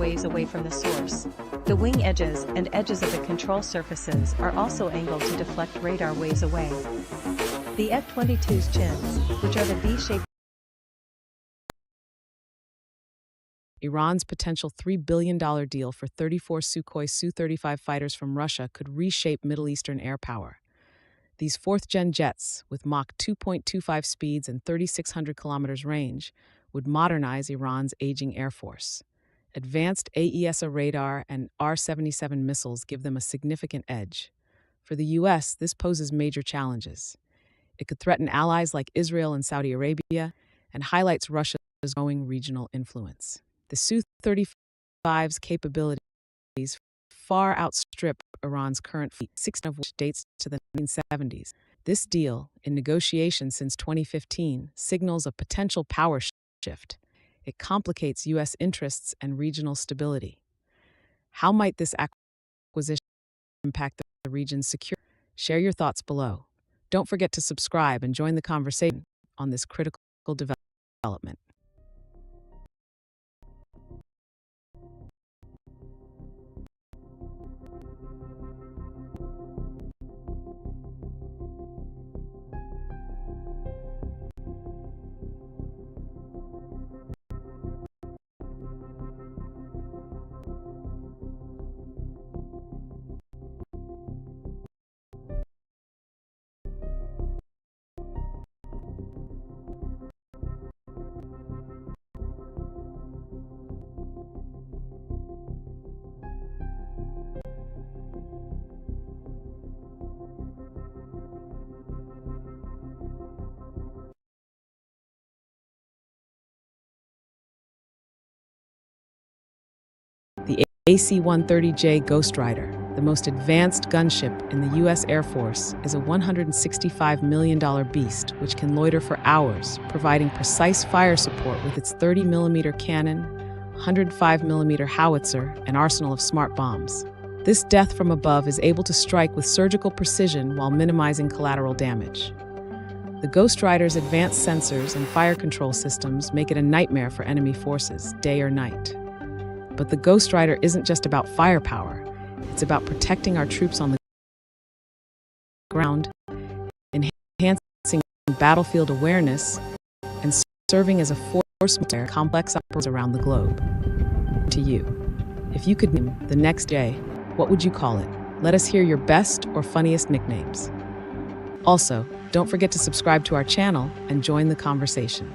ways away from the source. The wing edges and edges of the control surfaces are also angled to deflect radar waves away. The F-22's chins, which are the V-shaped. Iran's potential $3 billion deal for 34 Sukhoi Su-35 fighters from Russia could reshape Middle Eastern air power. These fourth-gen jets, with Mach 2.25 speeds and 3,600 kilometers range, would modernize Iran's aging air force. Advanced AESA radar and R-77 missiles give them a significant edge. For the U.S., this poses major challenges. It could threaten allies like Israel and Saudi Arabia and highlights Russia's growing regional influence. The Su-35's capabilities far outstrip Iran's current fleet, 6 of which dates to the 1970s. This deal, in negotiation since 2015, signals a potential power shift. It complicates U.S. interests and regional stability. How might this acquisition impact the region's security? Share your thoughts below. Don't forget to subscribe and join the conversation on this critical development. The AC-130J Ghostwriter, the most advanced gunship in the U.S. Air Force, is a $165 million beast which can loiter for hours, providing precise fire support with its 30mm cannon, 105mm howitzer, and arsenal of smart bombs. This death from above is able to strike with surgical precision while minimizing collateral damage. The Ghostwriter's advanced sensors and fire control systems make it a nightmare for enemy forces, day or night. But the Ghostwriter isn't just about firepower. It's about protecting our troops on the ground, enhancing battlefield awareness, and serving as a force multiplier complex operations around the globe. To you, if you could name the next day, what would you call it? Let us hear your best or funniest nicknames. Also, don't forget to subscribe to our channel and join the conversation.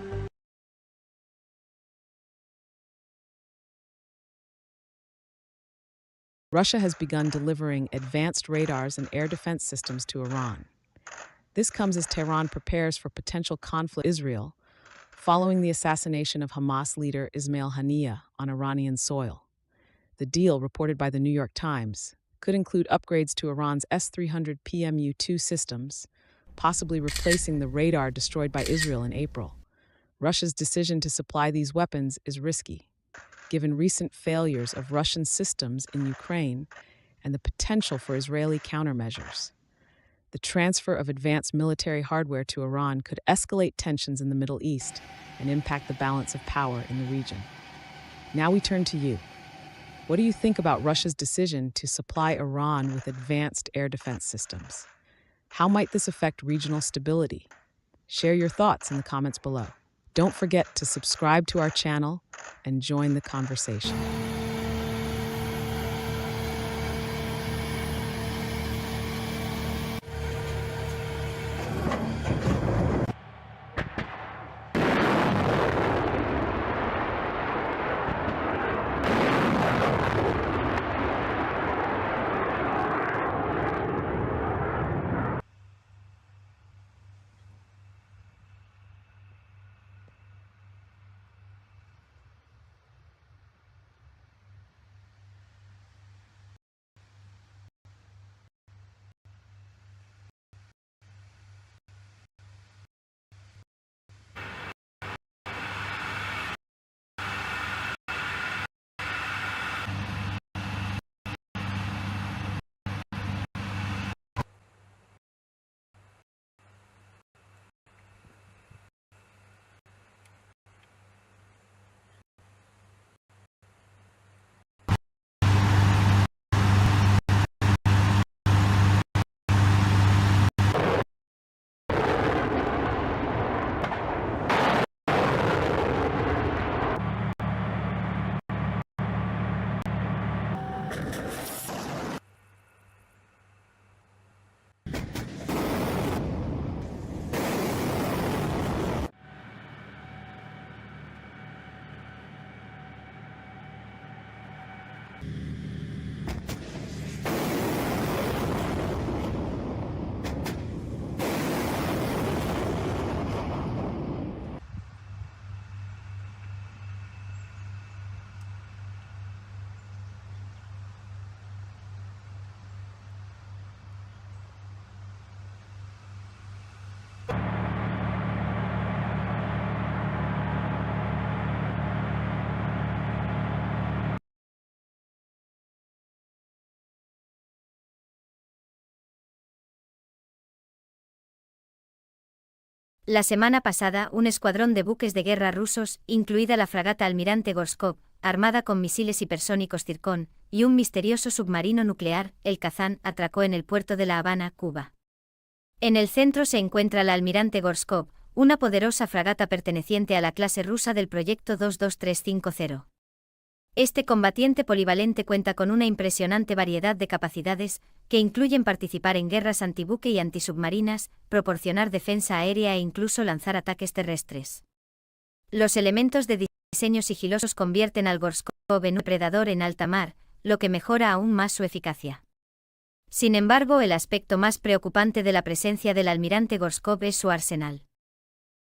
Russia has begun delivering advanced radars and air defense systems to Iran. This comes as Tehran prepares for potential conflict with Israel, following the assassination of Hamas leader Ismail Haniyeh on Iranian soil. The deal, reported by the New York Times, could include upgrades to Iran's S-300 PMU-2 systems, possibly replacing the radar destroyed by Israel in April. Russia's decision to supply these weapons is risky, given recent failures of Russian systems in Ukraine and the potential for Israeli countermeasures. The transfer of advanced military hardware to Iran could escalate tensions in the Middle East and impact the balance of power in the region. Now we turn to you. What do you think about Russia's decision to supply Iran with advanced air defense systems? How might this affect regional stability? Share your thoughts in the comments below. Don't forget to subscribe to our channel and join the conversation. La semana pasada, un escuadrón de buques de guerra rusos, incluida la fragata Almirante Gorskov, armada con misiles hipersónicos Zircón, y un misterioso submarino nuclear, el Kazán, atracó en el puerto de La Habana, Cuba. En el centro se encuentra la Almirante Gorskov, una poderosa fragata perteneciente a la clase rusa del proyecto 22350. Este combatiente polivalente cuenta con una impresionante variedad de capacidades, que incluyen participar en guerras antibuque y antisubmarinas, proporcionar defensa aérea e incluso lanzar ataques terrestres. Los elementos de diseño sigilosos convierten al Gorskov en un depredador en alta mar, lo que mejora aún más su eficacia. Sin embargo, el aspecto más preocupante de la presencia del Almirante Gorskov es su arsenal.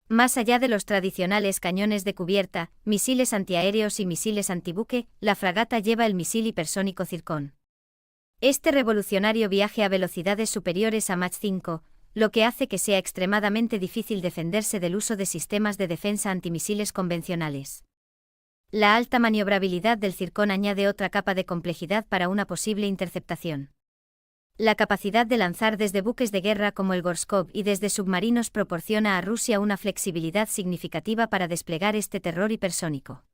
Más allá de los tradicionales cañones de cubierta, misiles antiaéreos y misiles antibuque, la fragata lleva el misil hipersónico Zircón. Este revolucionario viaja a velocidades superiores a Mach 5, lo que hace que sea extremadamente difícil defenderse del uso de sistemas de defensa antimisiles convencionales. La alta maniobrabilidad del Zircón añade otra capa de complejidad para una posible interceptación. La capacidad de lanzar desde buques de guerra como el Gorskov y desde submarinos proporciona a Rusia una flexibilidad significativa para desplegar este terror hipersónico.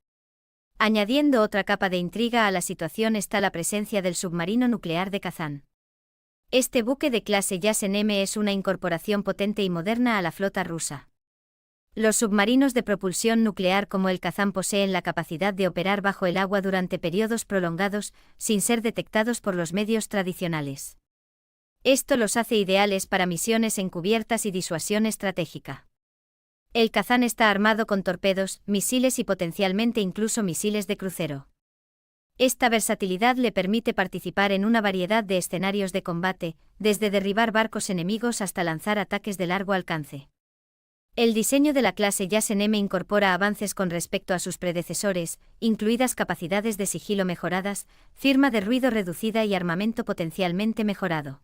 Añadiendo otra capa de intriga a la situación está la presencia del submarino nuclear de Kazán. Este buque de clase Yasen M es una incorporación potente y moderna a la flota rusa. Los submarinos de propulsión nuclear como el Kazán poseen la capacidad de operar bajo el agua durante periodos prolongados, sin ser detectados por los medios tradicionales. Esto los hace ideales para misiones encubiertas y disuasión estratégica. El Kazán está armado con torpedos, misiles y potencialmente incluso misiles de crucero. Esta versatilidad le permite participar en una variedad de escenarios de combate, desde derribar barcos enemigos hasta lanzar ataques de largo alcance. El diseño de la clase Yasen M incorpora avances con respecto a sus predecesores, incluidas capacidades de sigilo mejoradas, firma de ruido reducida y armamento potencialmente mejorado.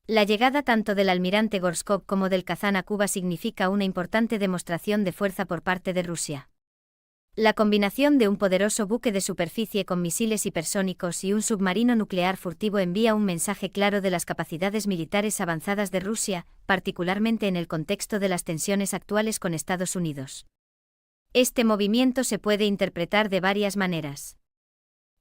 La llegada tanto del Almirante Gorskov como del Kazán a Cuba significa una importante demostración de fuerza por parte de Rusia. La combinación de un poderoso buque de superficie con misiles hipersónicos y un submarino nuclear furtivo envía un mensaje claro de las capacidades militares avanzadas de Rusia, particularmente en el contexto de las tensiones actuales con Estados Unidos. Este movimiento se puede interpretar de varias maneras.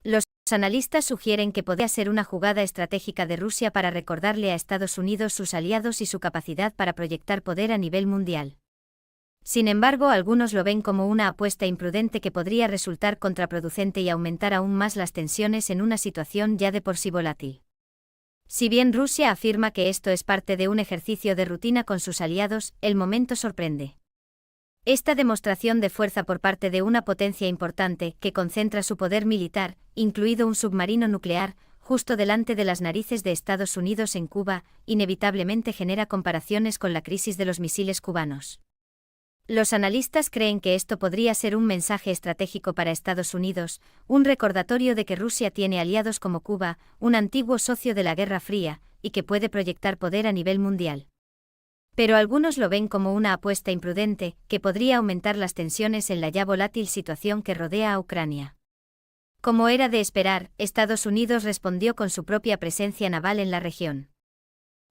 Los analistas sugieren que podría ser una jugada estratégica de Rusia para recordarle a Estados Unidos sus aliados y su capacidad para proyectar poder a nivel mundial. Sin embargo, algunos lo ven como una apuesta imprudente que podría resultar contraproducente y aumentar aún más las tensiones en una situación ya de por sí volátil. Si bien Rusia afirma que esto es parte de un ejercicio de rutina con sus aliados, el momento sorprende. Esta demostración de fuerza por parte de una potencia importante, que concentra su poder militar, incluido un submarino nuclear, justo delante de las narices de Estados Unidos en Cuba, inevitablemente genera comparaciones con la crisis de los misiles cubanos. Los analistas creen que esto podría ser un mensaje estratégico para Estados Unidos, un recordatorio de que Rusia tiene aliados como Cuba, un antiguo socio de la Guerra Fría, y que puede proyectar poder a nivel mundial. Pero algunos lo ven como una apuesta imprudente, que podría aumentar las tensiones en la ya volátil situación que rodea a Ucrania. Como era de esperar, Estados Unidos respondió con su propia presencia naval en la región.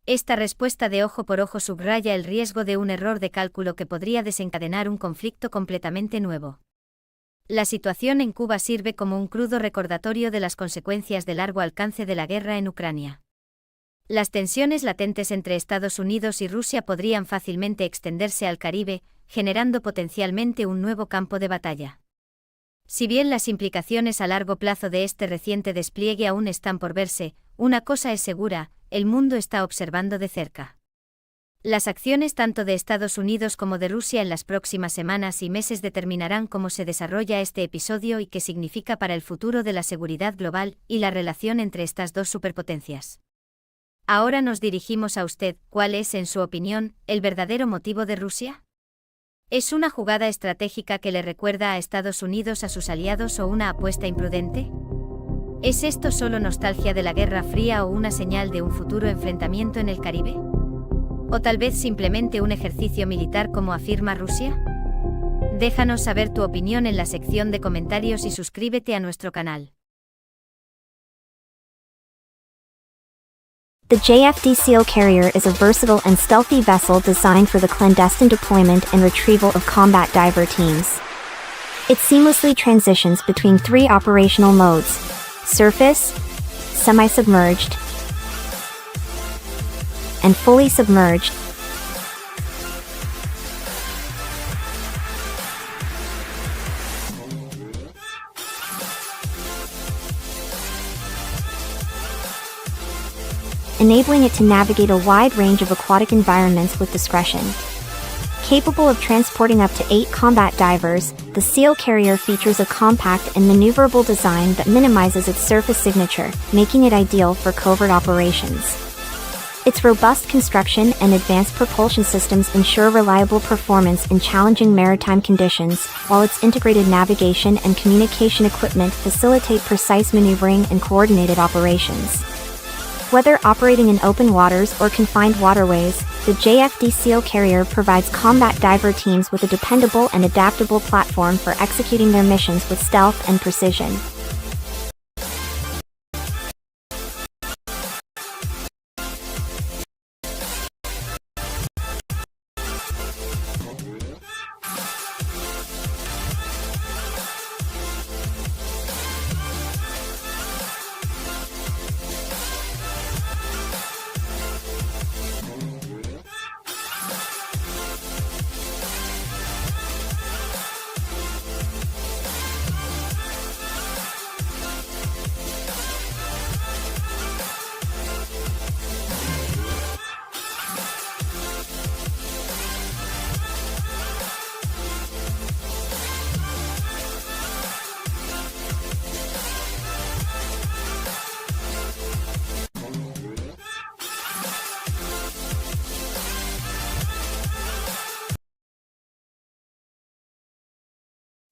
Esta respuesta de ojo por ojo subraya el riesgo de un error de cálculo que podría desencadenar un conflicto completamente nuevo. La situación en Cuba sirve como un crudo recordatorio de las consecuencias de largo alcance de la guerra en Ucrania. Las tensiones latentes entre Estados Unidos y Rusia podrían fácilmente extenderse al Caribe, generando potencialmente un nuevo campo de batalla. Si bien las implicaciones a largo plazo de este reciente despliegue aún están por verse, una cosa es segura: el mundo está observando de cerca. Las acciones tanto de Estados Unidos como de Rusia en las próximas semanas y meses determinarán cómo se desarrolla este episodio y qué significa para el futuro de la seguridad global y la relación entre estas dos superpotencias. Ahora nos dirigimos a usted. ¿Cuál es, en su opinión, el verdadero motivo de Rusia? ¿Es una jugada estratégica que le recuerda a Estados Unidos a sus aliados o una apuesta imprudente? ¿Es esto solo nostalgia de la Guerra Fría o una señal de un futuro enfrentamiento en el Caribe? ¿O tal vez simplemente un ejercicio militar como afirma Rusia? Déjanos saber tu opinión en la sección de comentarios y suscríbete a nuestro canal. The JFD SEAL carrier is a versatile and stealthy vessel designed for the clandestine deployment and retrieval of combat diver teams. It seamlessly transitions between three operational modes: surface, semi-submerged, and fully submerged. Enabling it to navigate a wide range of aquatic environments with discretion. Capable of transporting up to 8 combat divers, the SEAL carrier features a compact and maneuverable design that minimizes its surface signature, making it ideal for covert operations. Its robust construction and advanced propulsion systems ensure reliable performance in challenging maritime conditions, while its integrated navigation and communication equipment facilitate precise maneuvering and coordinated operations. Whether operating in open waters or confined waterways, the JFD SEAL carrier provides combat diver teams with a dependable and adaptable platform for executing their missions with stealth and precision.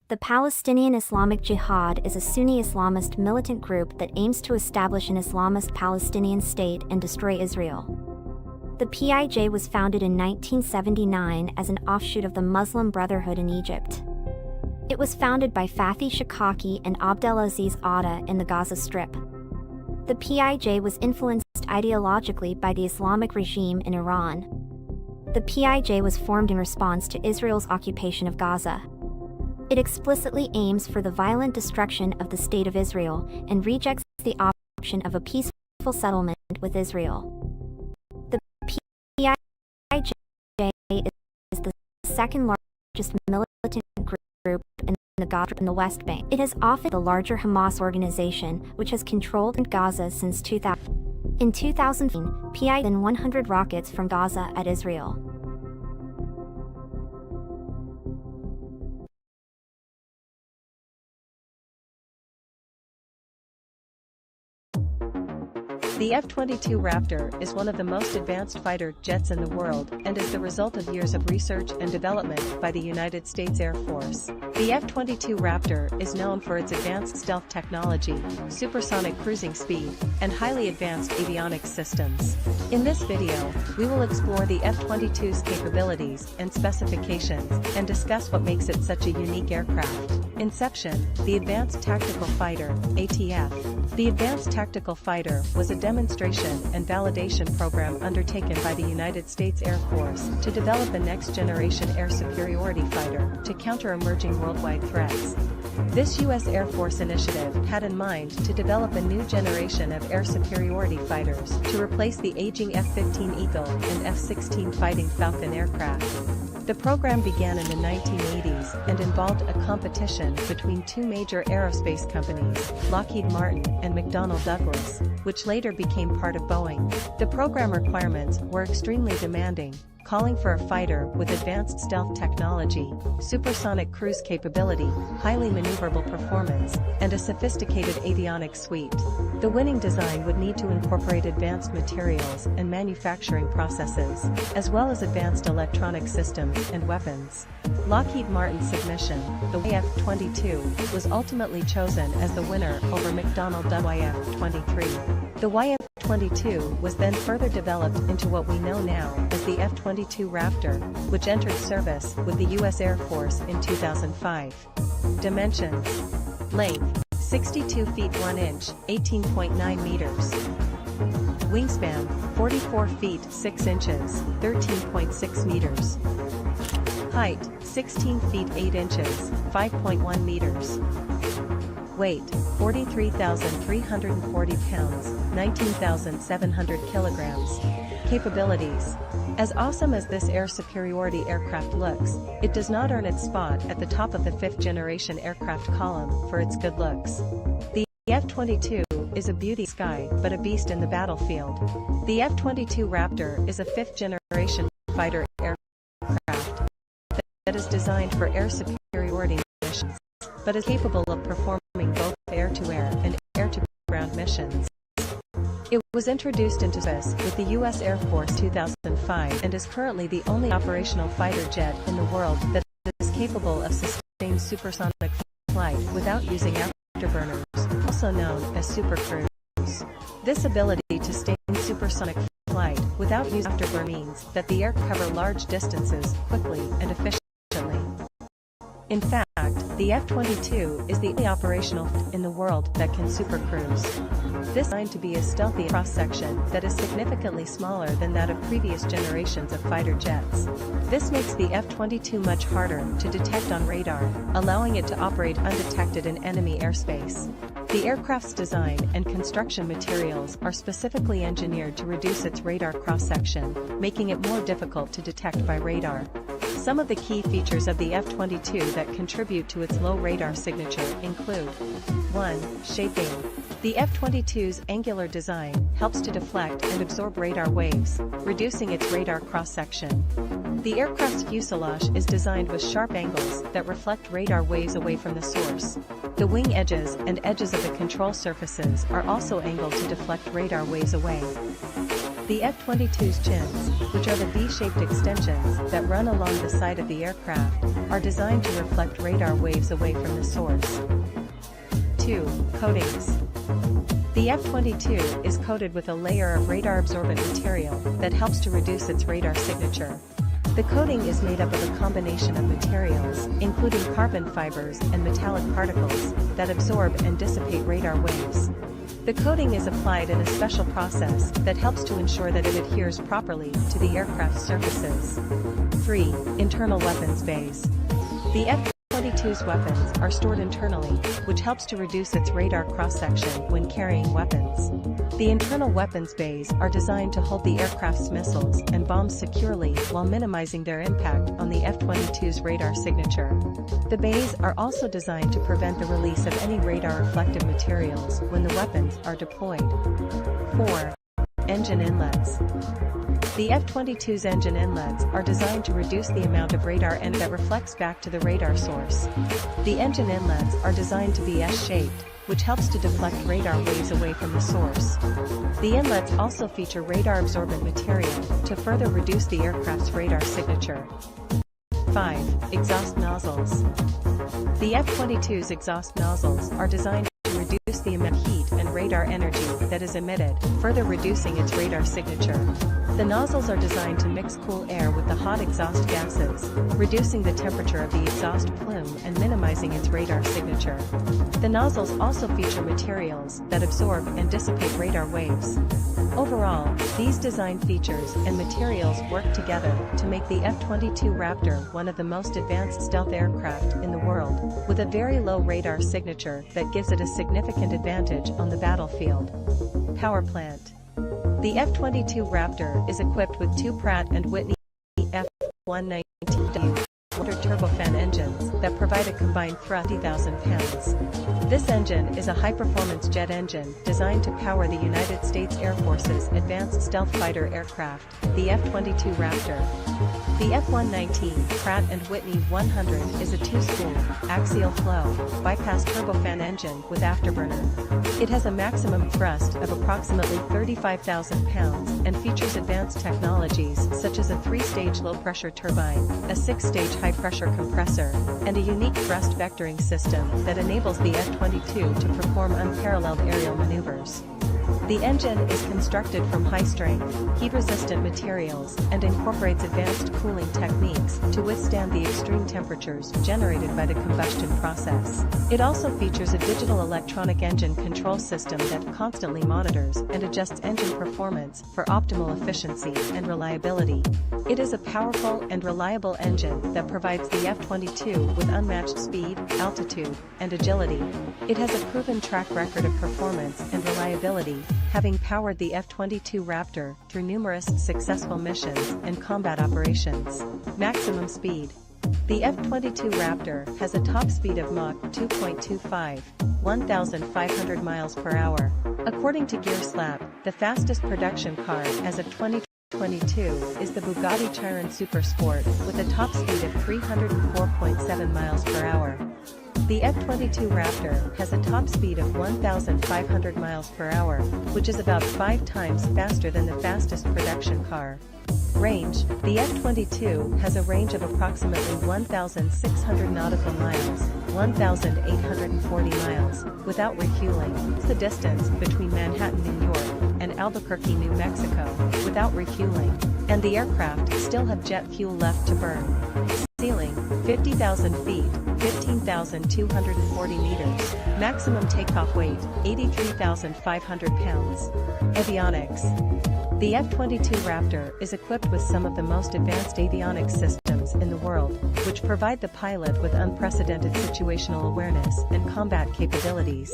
The Palestinian Islamic Jihad is a Sunni Islamist militant group that aims to establish an Islamist Palestinian state and destroy Israel. The PIJ was founded in 1979 as an offshoot of the Muslim Brotherhood in Egypt. It was founded by Fathi Shikaki and Abdelaziz Atta in the Gaza Strip. The PIJ was influenced ideologically by the Islamic regime in Iran. The PIJ was formed in response to Israel's occupation of Gaza. It explicitly aims for the violent destruction of the State of Israel and rejects the option of a peaceful settlement with Israel. The PIJ is the second largest militant group in the West Bank. It has often the larger Hamas organization, which has controlled Gaza since 2000. In 2000, PIJ fired 100 rockets from Gaza at Israel. The F-22 Raptor is one of the most advanced fighter jets in the world and is the result of years of research and development by the United States Air Force. The F-22 Raptor is known for its advanced stealth technology, supersonic cruising speed, and highly advanced avionics systems. In this video, we will explore the F-22's capabilities and specifications and discuss what makes it such a unique aircraft. Inception, the Advanced Tactical Fighter, ATF. The Advanced Tactical Fighter was a demonstration and validation program undertaken by the United States Air Force to develop a next-generation air superiority fighter to counter emerging worldwide threats. This U.S. Air Force initiative had in mind to develop a new generation of air superiority fighters to replace the aging F-15 Eagle and F-16 Fighting Falcon aircraft. The program began in the 1980s and involved a competition between two major aerospace companies, Lockheed Martin and McDonnell Douglas, which later became part of Boeing. The program requirements were extremely demanding, calling for a fighter with advanced stealth technology, supersonic cruise capability, highly maneuverable performance, and a sophisticated avionics suite. The winning design would need to incorporate advanced materials and manufacturing processes, as well as advanced electronic systems and weapons. Lockheed Martin's submission, the YF-22, was ultimately chosen as the winner over McDonnell Douglas YF-23. The YF-22 was then further developed into what we know now as the F-22 Raptor, which entered service with the U.S. Air Force in 2005. Dimensions: length, 62 feet 1 inch, 18.9 meters. Wingspan, 44 feet 6 inches, 13.6 meters. Height, 16 feet 8 inches, 5.1 meters. Weight, 43,340 pounds, 19,700 kilograms. Capabilities. As awesome as this air superiority aircraft looks, it does not earn its spot at the top of the 5th-generation aircraft column for its good looks. The F-22 is a beauty sky but a beast in the battlefield. The F-22 Raptor is a 5th-generation fighter aircraft that is designed for air superiority missions, but is capable of performing both air-to-air and air-to-ground missions. It was introduced into service with the U.S. Air Force 2005 and is currently the only operational fighter jet in the world that is capable of sustained supersonic flight without using afterburners, also known as supercruise. This ability to sustain supersonic flight without using afterburn means that the air can cover large distances quickly and efficiently. In fact, the F-22 is the only operational in the world that can supercruise. This is designed to be a stealthy cross-section that is significantly smaller than that of previous generations of fighter jets. This makes the F-22 much harder to detect on radar, allowing it to operate undetected in enemy airspace. The aircraft's design and construction materials are specifically engineered to reduce its radar cross-section, making it more difficult to detect by radar. Some of the key features of the F-22 that contribute to its low radar signature include 1. Shaping. The F-22's angular design helps to deflect and absorb radar waves, reducing its radar cross-section. The aircraft's fuselage is designed with sharp angles that reflect radar waves away from the source. The wing edges and edges of the control surfaces are also angled to deflect radar waves away. The F-22's chins, which are the V-shaped extensions that run along the side of the aircraft, are designed to reflect radar waves away from the source. 2. Coatings. The F-22 is coated with a layer of radar-absorbent material that helps to reduce its radar signature. The coating is made up of a combination of materials, including carbon fibers and metallic particles, that absorb and dissipate radar waves. The coating is applied in a special process that helps to ensure that it adheres properly to the aircraft's surfaces. 3. Internal weapons bays. The F-22's weapons are stored internally, which helps to reduce its radar cross-section when carrying weapons. The internal weapons bays are designed to hold the aircraft's missiles and bombs securely while minimizing their impact on the F-22's radar signature. The bays are also designed to prevent the release of any radar-reflective materials when the weapons are deployed. 4. Engine inlets. The F-22's engine inlets are designed to reduce the amount of radar energy that reflects back to the radar source. The engine inlets are designed to be S-shaped, which helps to deflect radar waves away from the source. The inlets also feature radar-absorbent material to further reduce the aircraft's radar signature. 5. Exhaust nozzles. The F-22's exhaust nozzles are designed to reduce the amount of heat and radar energy that is emitted, further reducing its radar signature. The nozzles are designed to mix cool air with the hot exhaust gases, reducing the temperature of the exhaust plume and minimizing its radar signature. The nozzles also feature materials that absorb and dissipate radar waves. Overall, these design features and materials work together to make the F-22 Raptor one of the most advanced stealth aircraft in the world, with a very low radar signature that gives it a significant advantage on the battlefield. Power plant. The F-22 Raptor is equipped with two Pratt & Whitney F119W water turbofan engines that provide a combined thrust of 50,000 pounds. This engine is a high-performance jet engine designed to power the United States Air Force's advanced stealth fighter aircraft, the F-22 Raptor. The F-119 Pratt & Whitney 100 is a two-spool, axial flow, bypass turbofan engine with afterburner. It has a maximum thrust of approximately 35,000 pounds and features advanced technologies such as a 3-stage low-pressure turbine, a 6-stage high-pressure compressor, and a unique thrust vectoring system that enables the F-22 to perform unparalleled aerial maneuvers. The engine is constructed from high-strength, heat-resistant materials and incorporates advanced cooling techniques to withstand the extreme temperatures generated by the combustion process. It also features a digital electronic engine control system that constantly monitors and adjusts engine performance for optimal efficiency and reliability. It is a powerful and reliable engine that provides the F-22 with unmatched speed, altitude, and agility. It has a proven track record of performance and reliability, having powered the F-22 Raptor through numerous successful missions and combat operations. Maximum speed. The F-22 Raptor has a top speed of Mach 2.25, 1,500 miles per hour. According to Gearslap, the fastest production car as of 2022 is the Bugatti Chiron Supersport with a top speed of 304.7 miles per hour. The F-22 Raptor has a top speed of 1,500 miles per hour, which is about 5 times faster than the fastest production car. Range. The F-22 has a range of approximately 1,600 nautical miles, 1,840 miles, without refueling. The distance between Manhattan, New York, and Albuquerque, New Mexico, without refueling, and the aircraft still have jet fuel left to burn. Ceiling, 50,000 feet, 15,240 meters. Maximum takeoff weight, 83,500 pounds. Avionics. The F-22 Raptor is equipped with some of the most advanced avionics systems in the world, which provide the pilot with unprecedented situational awareness and combat capabilities.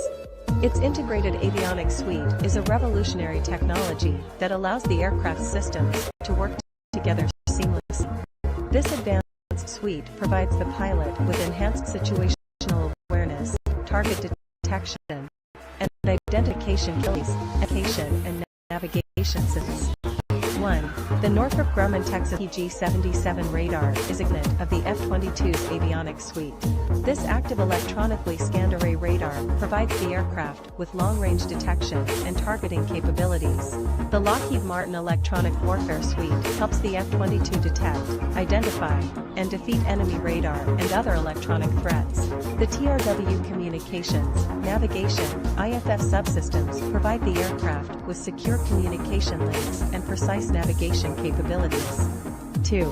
Its integrated avionics suite is a revolutionary technology that allows the aircraft systems to work together seamlessly. This advanced suite provides the pilot with enhanced situational awareness, target detection, and identification skills, and navigation systems. 1. The Northrop Grumman Texas PG-77 radar is a unit of the F-22's avionics suite. This active electronically scanned array radar provides the aircraft with long-range detection and targeting capabilities. The Lockheed Martin Electronic Warfare Suite helps the F-22 detect, identify, and defeat enemy radar and other electronic threats. The TRW Communications, Navigation, IFF subsystems provide the aircraft with secure communication links and precise navigation capabilities. 2.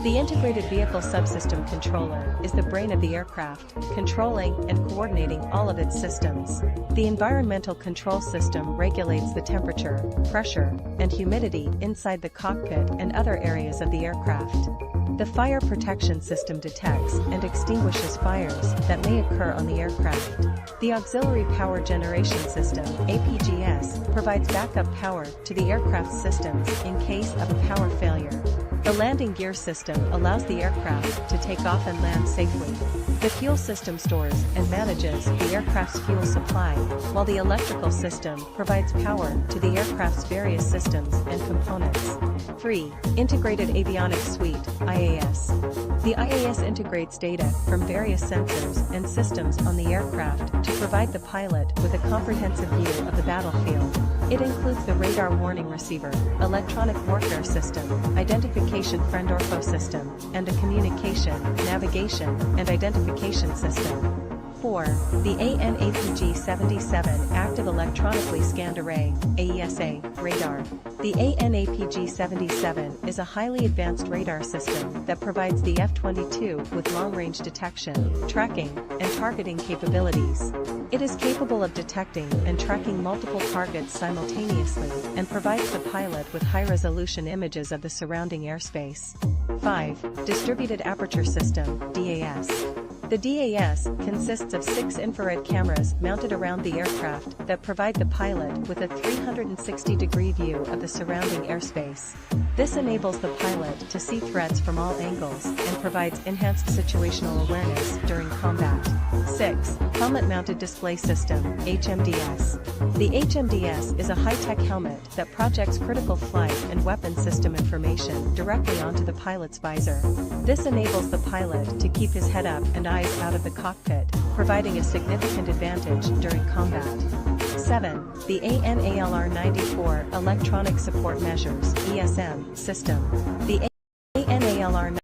The Integrated Vehicle Subsystem Controller is the brain of the aircraft, controlling and coordinating all of its systems. The environmental control system regulates the temperature, pressure, and humidity inside the cockpit and other areas of the aircraft. The fire protection system detects and extinguishes fires that may occur on the aircraft. The Auxiliary Power Generation System, APGS, provides backup power to the aircraft systems in case of a power failure. The landing gear system allows the aircraft to take off and land safely. The fuel system stores and manages the aircraft's fuel supply, while the electrical system provides power to the aircraft's various systems and components. 3. Integrated Avionics Suite, IAS. The IAS integrates data from various sensors and systems on the aircraft to provide the pilot with a comprehensive view of the battlefield. It includes the radar warning receiver, electronic warfare system, identification friend ortho system, and a communication, navigation, and identification system. 4. The AN/APG-77 Active Electronically Scanned Array, AESA, radar. The AN/APG-77 is a highly advanced radar system that provides the F-22 with long-range detection, tracking, and targeting capabilities. It is capable of detecting and tracking multiple targets simultaneously and provides the pilot with high-resolution images of the surrounding airspace. 5. Distributed Aperture System, DAS. The DAS consists of 6 infrared cameras mounted around the aircraft that provide the pilot with a 360-degree view of the surrounding airspace. This enables the pilot to see threats from all angles and provides enhanced situational awareness during combat. 6. Helmet-Mounted Display System, HMDS. The HMDS is a high-tech helmet that projects critical flight and weapon system information directly onto the pilot's visor. This enables the pilot to keep his head up and eyes out of the cockpit, providing a significant advantage during combat. 7. The ANALR-94 Electronic Support Measures, ESM, system. The ANALR-94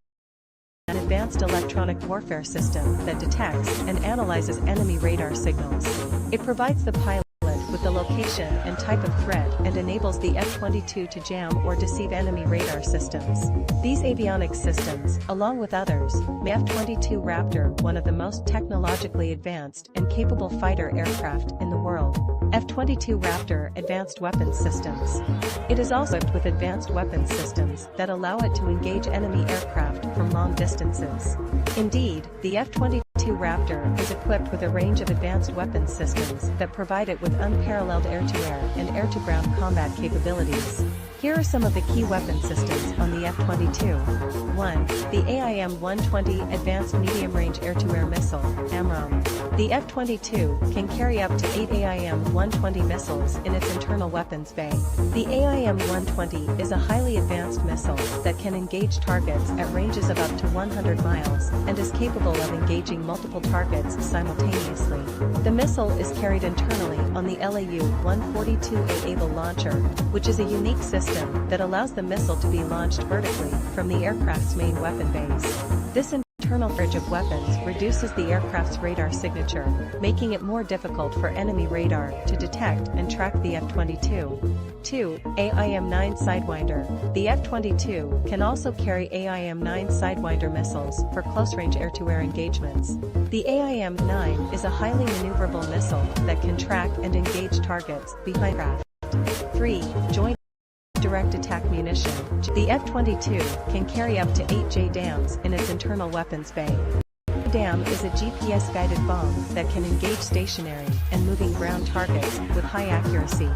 an advanced electronic warfare system that detects and analyzes enemy radar signals. It provides the pilot with with the location and type of threat and enables the F-22 to jam or deceive enemy radar systems. These avionics systems, along with others, make F-22 Raptor one of the most technologically advanced and capable fighter aircraft in the world. F-22 Raptor Advanced Weapons Systems. It is also equipped with advanced weapons systems that allow it to engage enemy aircraft from long distances. Indeed, the F-22 Raptor is equipped with a range of advanced weapons systems that provide it with unparalleled air-to-air and air-to-ground combat capabilities. Here are some of the key weapon systems on the F-22. 1. The AIM-120 Advanced Medium-Range Air-to-Air Missile, AMRAAM. The F-22 can carry up to 8 AIM-120 missiles in its internal weapons bay. The AIM-120 is a highly advanced missile that can engage targets at ranges of up to 100 miles and is capable of engaging multiple targets simultaneously. The missile is carried internally on the LAU-142A Able launcher, which is a unique system that allows the missile to be launched vertically from the aircraft's main weapon base. This internal bridge of weapons reduces the aircraft's radar signature, making it more difficult for enemy radar to detect and track the F-22. 2. AIM-9 Sidewinder. The F-22 can also carry AIM-9 Sidewinder missiles for close-range air-to-air engagements. The AIM-9 is a highly maneuverable missile that can track and engage targets behind craft. 3. Joint Direct Attack Munition. The F-22 can carry up to 8 JDAMs in its internal weapons bay. JDAM is a GPS-guided bomb that can engage stationary and moving ground targets with high accuracy.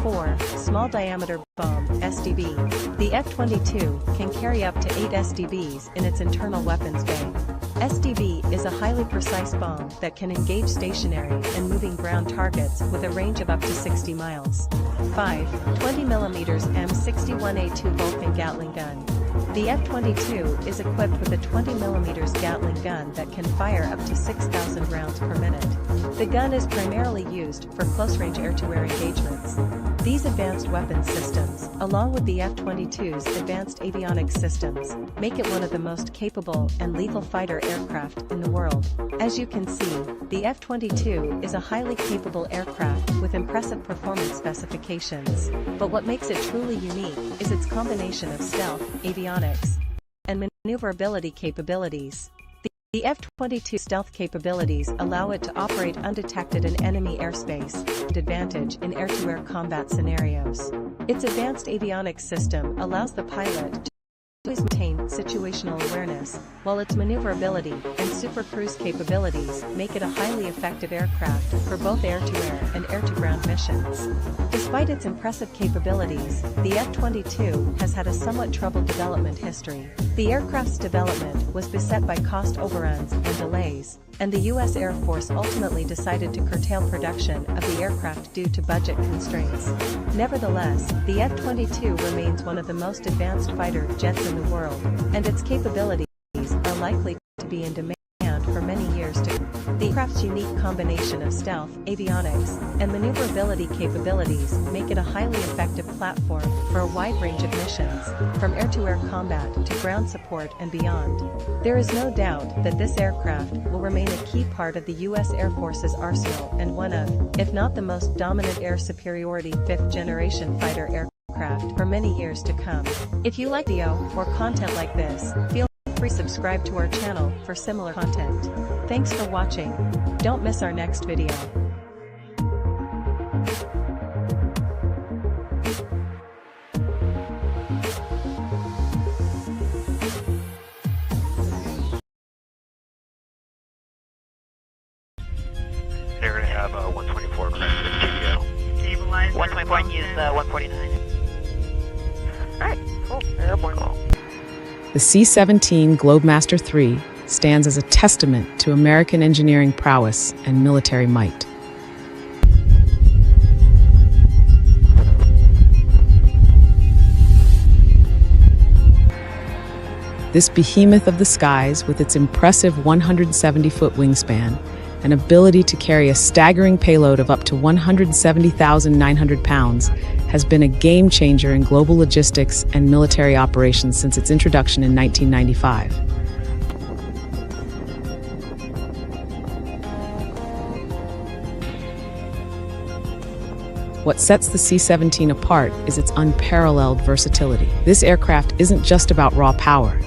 4. Small Diameter Bomb, SDB. The F-22 can carry up to 8 SDBs in its internal weapons bay. SDB is a highly precise bomb that can engage stationary and moving ground targets with a range of up to 60 miles. 5. 20mm M61A2 Vulcan Gatling Gun. The F-22 is equipped with a 20mm Gatling gun that can fire up to 6,000 rounds per minute. The gun is primarily used for close-range air-to-air engagements. These advanced weapons systems, along with the F-22's advanced avionics systems, make it one of the most capable and lethal fighter aircraft in the world. As you can see, the F-22 is a highly capable aircraft with impressive performance specifications. But what makes it truly unique is its combination of stealth, avionics, and maneuverability capabilities. The F-22 stealth capabilities allow it to operate undetected in enemy airspace, and advantage in air-to-air combat scenarios. Its advanced avionics system allows the pilot to always maintain situational awareness, while its maneuverability and super cruise capabilities make it a highly effective aircraft for both air-to-air and air-to-ground missions. Despite its impressive capabilities, the F-22 has had a somewhat troubled development history. The aircraft's development was beset by cost overruns and delays, and the U.S. Air Force ultimately decided to curtail production of the aircraft due to budget constraints. Nevertheless, the F-22 remains one of the most advanced fighter jets in the world, and its capabilities are likely to be in demand for many years to come. The aircraft's unique combination of stealth, avionics, and maneuverability capabilities make it a highly effective platform for a wide range of missions, from air-to-air combat to ground support and beyond. There is no doubt that this aircraft will remain a key part of the U.S. Air Force's arsenal and one of, if not the most dominant air superiority fifth-generation fighter aircraft for many years to come. If you like video or content like this, feel free to subscribe to our channel for similar content. Thanks for watching. Don't miss our next video. They're going to have 124 credits in studio. Stabilize. 124 and use 149. Alright, cool. Airborne call. The C-17 Globemaster III stands as a testament to American engineering prowess and military might. This behemoth of the skies, with its impressive 170-foot wingspan and ability to carry a staggering payload of up to 170,900 pounds, has been a game-changer in global logistics and military operations since its introduction in 1995. What sets the C-17 apart is its unparalleled versatility. This aircraft isn't just about raw power.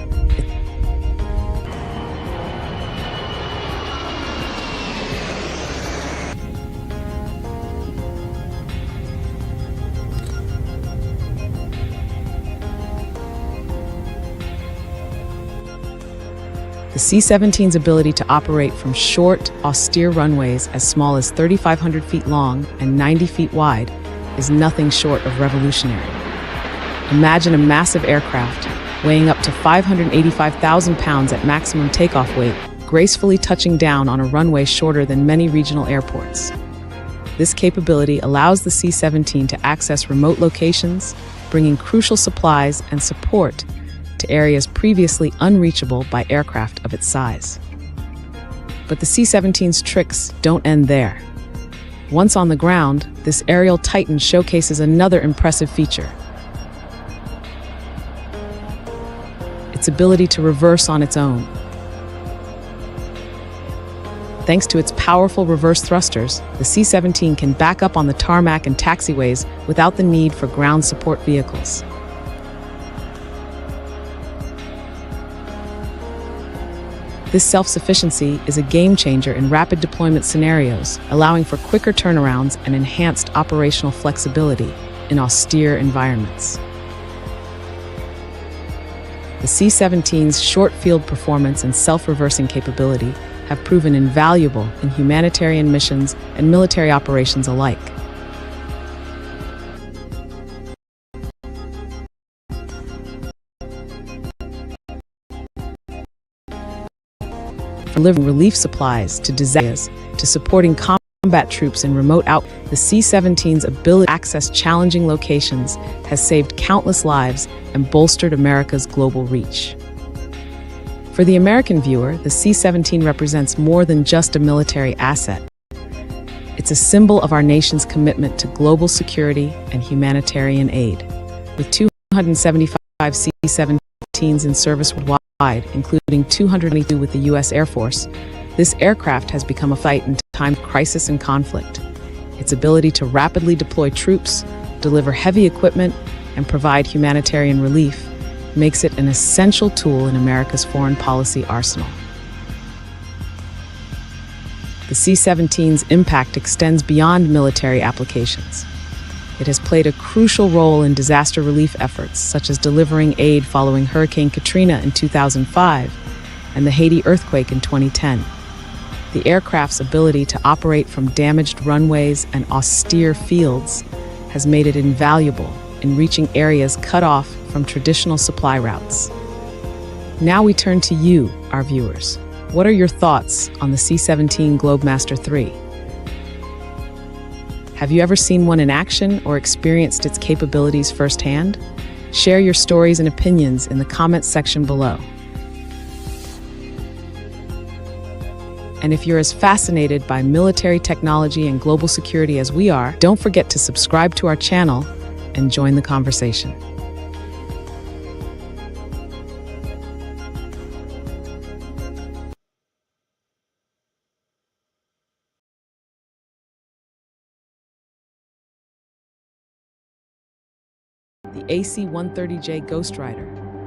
The C-17's ability to operate from short, austere runways as small as 3,500 feet long and 90 feet wide is nothing short of revolutionary. Imagine a massive aircraft weighing up to 585,000 pounds at maximum takeoff weight, gracefully touching down on a runway shorter than many regional airports. This capability allows the C-17 to access remote locations, bringing crucial supplies and support to areas previously unreachable by aircraft of its size. But the C-17's tricks don't end there. Once on the ground, this aerial titan showcases another impressive feature: its ability to reverse on its own. Thanks to its powerful reverse thrusters, the C-17 can back up on the tarmac and taxiways without the need for ground support vehicles. This self-sufficiency is a game-changer in rapid deployment scenarios, allowing for quicker turnarounds and enhanced operational flexibility in austere environments. The C-17's short-field performance and self-reversing capability have proven invaluable in humanitarian missions and military operations alike. From delivering relief supplies to disasters to supporting combat troops in remote the C-17's ability to access challenging locations has saved countless lives and bolstered America's global reach. For the American viewer, the C-17 represents more than just a military asset. It's a symbol of our nation's commitment to global security and humanitarian aid. With 275 C-17s in service worldwide, including 222 with the U.S. Air Force, this aircraft has become a fight in times of crisis and conflict. Its ability to rapidly deploy troops, deliver heavy equipment, and provide humanitarian relief makes it an essential tool in America's foreign policy arsenal. The C-17's impact extends beyond military applications. It has played a crucial role in disaster relief efforts, such as delivering aid following Hurricane Katrina in 2005 and the Haiti earthquake in 2010. The aircraft's ability to operate from damaged runways and austere fields has made it invaluable in reaching areas cut off from traditional supply routes. Now we turn to you, our viewers. What are your thoughts on the C-17 Globemaster III? Have you ever seen one in action or experienced its capabilities firsthand? Share your stories and opinions in the comments section below. And if you're as fascinated by military technology and global security as we are, don't forget to subscribe to our channel and join the conversation. The AC-130J Ghost Rider,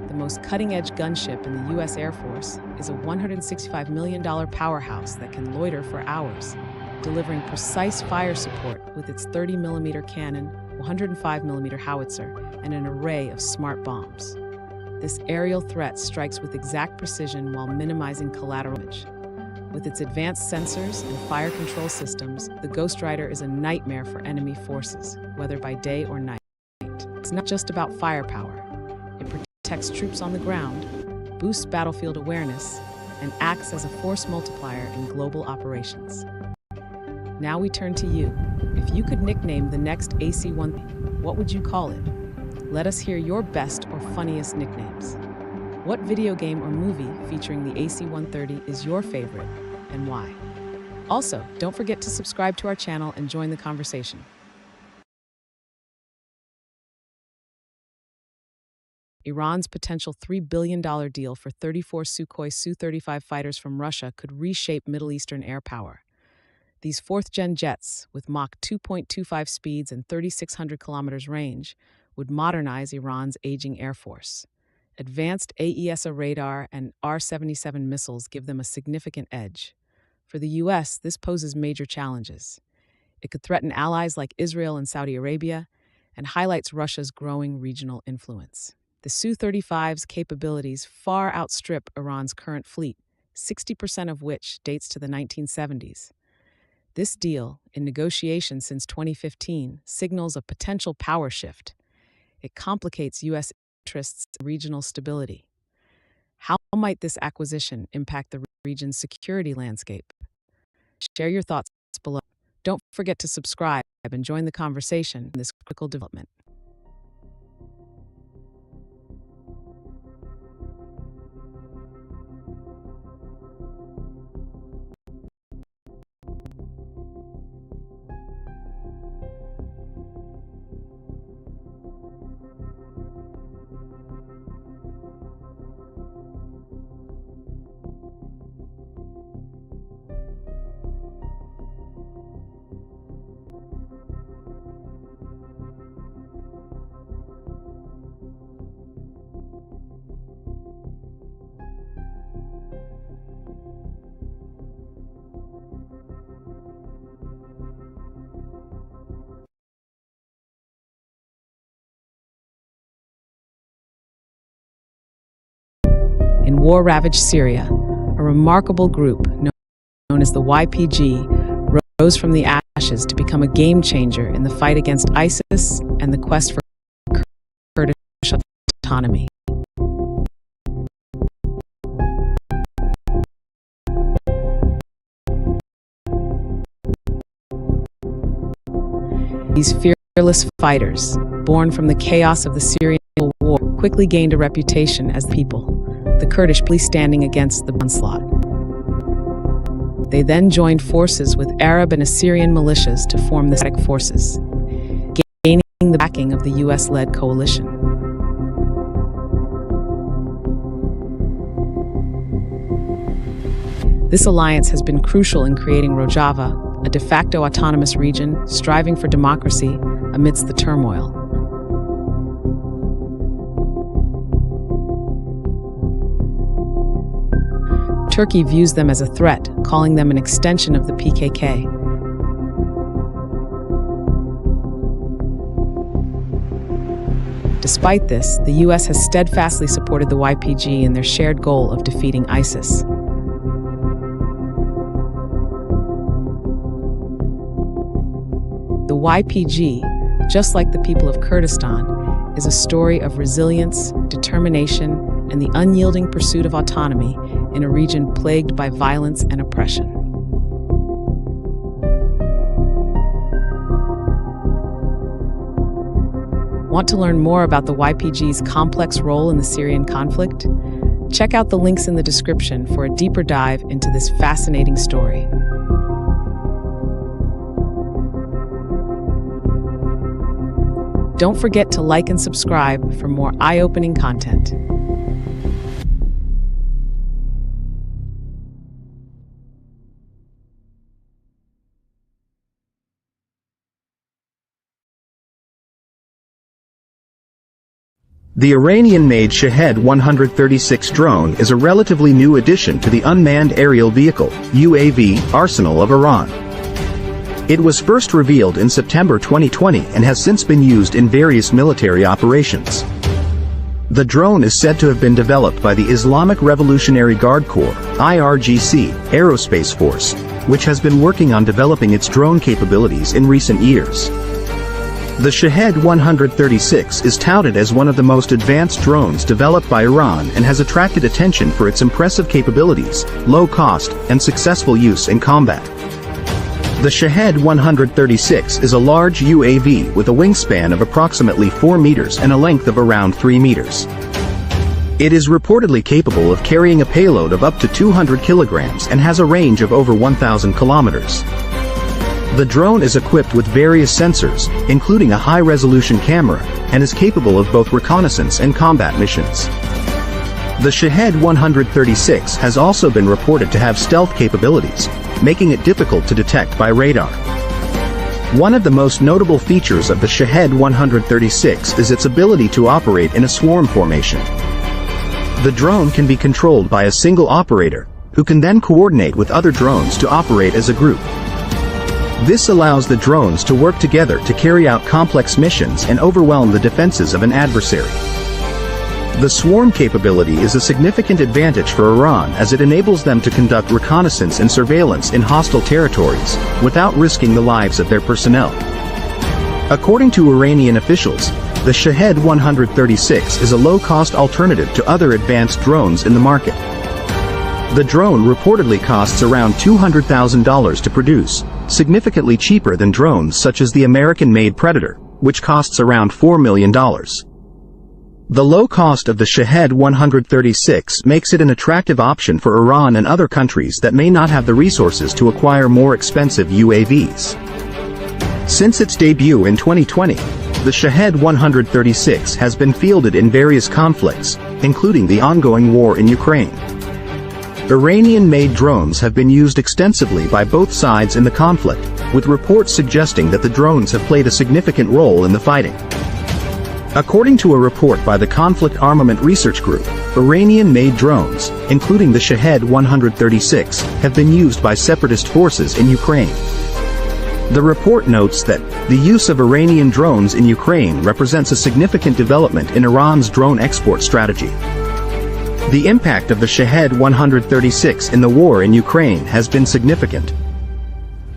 the most cutting-edge gunship in the U.S. Air Force, is a $165 million powerhouse that can loiter for hours, delivering precise fire support with its 30mm cannon, 105mm howitzer, and an array of smart bombs. This aerial threat strikes with exact precision while minimizing collateral damage. With its advanced sensors and fire control systems, the Ghost Rider is a nightmare for enemy forces, whether by day or night. It's not just about firepower. It protects troops on the ground, boosts battlefield awareness, and acts as a force multiplier in global operations. Now we turn to you. If you could nickname the next AC-130, what would you call it? Let us hear your best or funniest nicknames. What video game or movie featuring the AC-130 is your favorite, and why? Also, don't forget to subscribe to our channel and join the conversation. Iran's potential $3 billion deal for 34 Sukhoi Su-35 fighters from Russia could reshape Middle Eastern air power. These fourth-gen jets, with Mach 2.25 speeds and 3,600 kilometers range, would modernize Iran's aging air force. Advanced AESA radar and R-77 missiles give them a significant edge. For the U.S., this poses major challenges. It could threaten allies like Israel and Saudi Arabia, and highlights Russia's growing regional influence. The Su-35's capabilities far outstrip Iran's current fleet, 60% of which dates to the 1970s. This deal, in negotiation since 2015, signals a potential power shift. It complicates U.S. interests and regional stability. How might this acquisition impact the region's security landscape? Share your thoughts below. Don't forget to subscribe and join the conversation in this critical development. In war-ravaged Syria, a remarkable group known as the YPG rose from the ashes to become a game-changer in the fight against ISIS and the quest for Kurdish autonomy. These fearless fighters, born from the chaos of the Syrian war, quickly gained a reputation as the people, the Kurdish police standing against the onslaught. They then joined forces with Arab and Assyrian militias to form the Static Forces, gaining the backing of the US-led coalition. This alliance has been crucial in creating Rojava, a de facto autonomous region striving for democracy amidst the turmoil. Turkey views them as a threat, calling them an extension of the PKK. Despite this, the U.S. has steadfastly supported the YPG in their shared goal of defeating ISIS. The YPG, just like the people of Kurdistan, is a story of resilience, determination, and the unyielding pursuit of autonomy in a region plagued by violence and oppression. Want to learn more about the YPG's complex role in the Syrian conflict? Check out the links in the description for a deeper dive into this fascinating story. Don't forget to like and subscribe for more eye-opening content. The Iranian-made Shahed-136 drone is a relatively new addition to the Unmanned Aerial Vehicle (UAV) arsenal of Iran. It was first revealed in September 2020 and has since been used in various military operations. The drone is said to have been developed by the Islamic Revolutionary Guard Corps (IRGC) Aerospace Force, which has been working on developing its drone capabilities in recent years. The Shahed-136 is touted as one of the most advanced drones developed by Iran and has attracted attention for its impressive capabilities, low cost, and successful use in combat. The Shahed-136 is a large UAV with a wingspan of approximately 4 meters and a length of around 3 meters. It is reportedly capable of carrying a payload of up to 200 kilograms and has a range of over 1,000 kilometers. The drone is equipped with various sensors, including a high-resolution camera, and is capable of both reconnaissance and combat missions. The Shahed-136 has also been reported to have stealth capabilities, making it difficult to detect by radar. One of the most notable features of the Shahed 136 is its ability to operate in a swarm formation. The drone can be controlled by a single operator, who can then coordinate with other drones to operate as a group. This allows the drones to work together to carry out complex missions and overwhelm the defenses of an adversary. The swarm capability is a significant advantage for Iran as it enables them to conduct reconnaissance and surveillance in hostile territories, without risking the lives of their personnel. According to Iranian officials, the Shahed 136 is a low-cost alternative to other advanced drones in the market. The drone reportedly costs around $200,000 to produce, significantly cheaper than drones such as the American-made Predator, which costs around $4 million. The low cost of the Shahed 136 makes it an attractive option for Iran and other countries that may not have the resources to acquire more expensive UAVs. Since its debut in 2020, the Shahed 136 has been fielded in various conflicts, including the ongoing war in Ukraine. Iranian-made drones have been used extensively by both sides in the conflict, with reports suggesting that the drones have played a significant role in the fighting. According to a report by the Conflict Armament Research Group, Iranian-made drones, including the Shahed 136, have been used by separatist forces in Ukraine. The report notes that the use of Iranian drones in Ukraine represents a significant development in Iran's drone export strategy. The impact of the Shahed 136 in the war in Ukraine has been significant.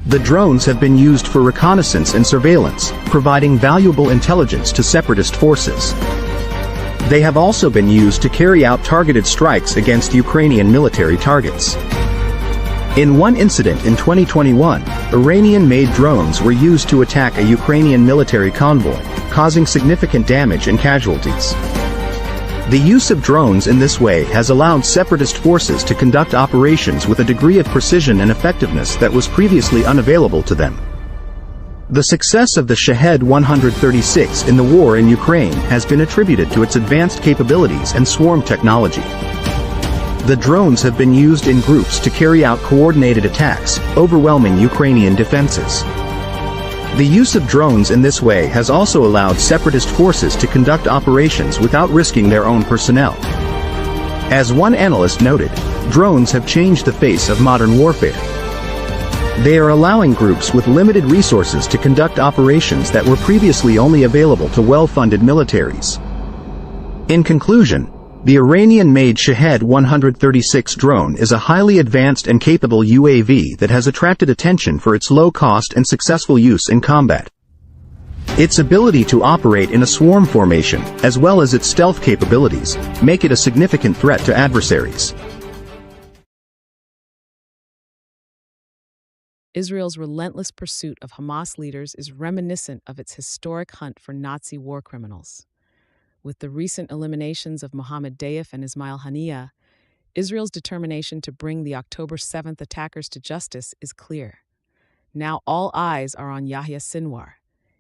The drones have been used for reconnaissance and surveillance, providing valuable intelligence to separatist forces. They have also been used to carry out targeted strikes against Ukrainian military targets. In one incident in 2021, Iranian-made drones were used to attack a Ukrainian military convoy, causing significant damage and casualties. The use of drones in this way has allowed separatist forces to conduct operations with a degree of precision and effectiveness that was previously unavailable to them. The success of the Shahed 136 in the war in Ukraine has been attributed to its advanced capabilities and swarm technology. The drones have been used in groups to carry out coordinated attacks, overwhelming Ukrainian defenses. The use of drones in this way has also allowed separatist forces to conduct operations without risking their own personnel. As one analyst noted, drones have changed the face of modern warfare. They are allowing groups with limited resources to conduct operations that were previously only available to well-funded militaries. In conclusion, the Iranian-made Shahed 136 drone is a highly advanced and capable UAV that has attracted attention for its low cost and successful use in combat. Its ability to operate in a swarm formation, as well as its stealth capabilities, make it a significant threat to adversaries. Israel's relentless pursuit of Hamas leaders is reminiscent of its historic hunt for Nazi war criminals. With the recent eliminations of Mohammed Deif and Ismail Haniyeh, Israel's determination to bring the October 7th attackers to justice is clear. Now all eyes are on Yahya Sinwar.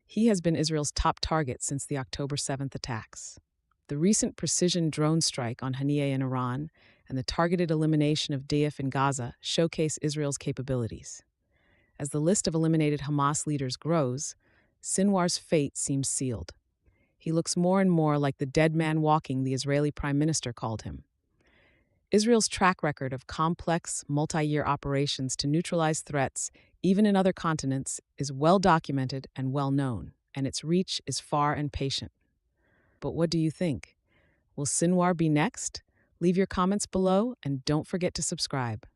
He has been Israel's top target since the October 7th attacks. The recent precision drone strike on Haniyeh in Iran and the targeted elimination of Deif in Gaza showcase Israel's capabilities. As the list of eliminated Hamas leaders grows, Sinwar's fate seems sealed. He looks more and more like the dead man walking the Israeli Prime Minister called him. Israel's track record of complex, multi-year operations to neutralize threats, even in other continents, is well documented and well known, and its reach is far and patient. But what do you think? Will Sinwar be next? Leave your comments below and don't forget to subscribe.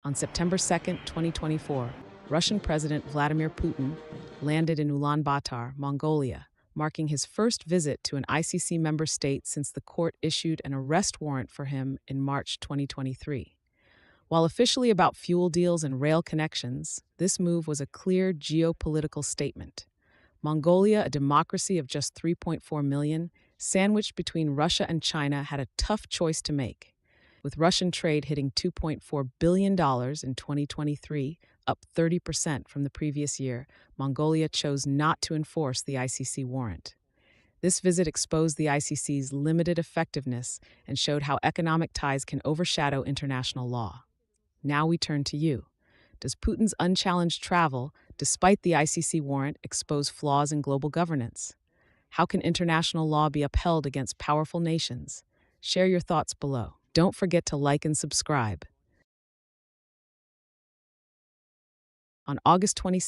On September 2, 2024, Russian President Vladimir Putin landed in Ulaanbaatar, Mongolia, marking his first visit to an ICC member state since the court issued an arrest warrant for him in March 2023. While officially about fuel deals and rail connections, this move was a clear geopolitical statement. Mongolia, a democracy of just 3.4 million, sandwiched between Russia and China, had a tough choice to make. With Russian trade hitting $2.4 billion in 2023, up 30% from the previous year, Mongolia chose not to enforce the ICC warrant. This visit exposed the ICC's limited effectiveness and showed how economic ties can overshadow international law. Now we turn to you. Does Putin's unchallenged travel, despite the ICC warrant, expose flaws in global governance? How can international law be upheld against powerful nations? Share your thoughts below. Don't forget to like and subscribe. On August 22,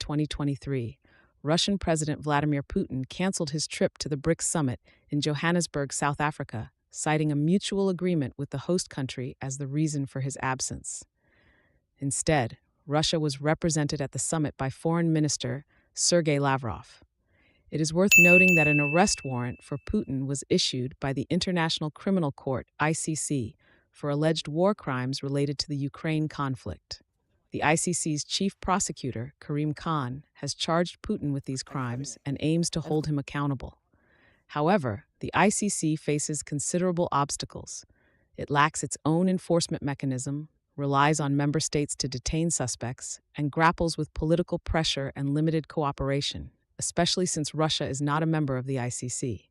2023, Russian President Vladimir Putin canceled his trip to the BRICS summit in Johannesburg, South Africa, citing a mutual agreement with the host country as the reason for his absence. Instead, Russia was represented at the summit by Foreign Minister Sergei Lavrov. It is worth noting that an arrest warrant for Putin was issued by the International Criminal Court, ICC, for alleged war crimes related to the Ukraine conflict. The ICC's chief prosecutor, Karim Khan, has charged Putin with these crimes and aims to hold him accountable. However, the ICC faces considerable obstacles. It lacks its own enforcement mechanism, relies on member states to detain suspects, and grapples with political pressure and limited cooperation, especially since Russia is not a member of the ICC.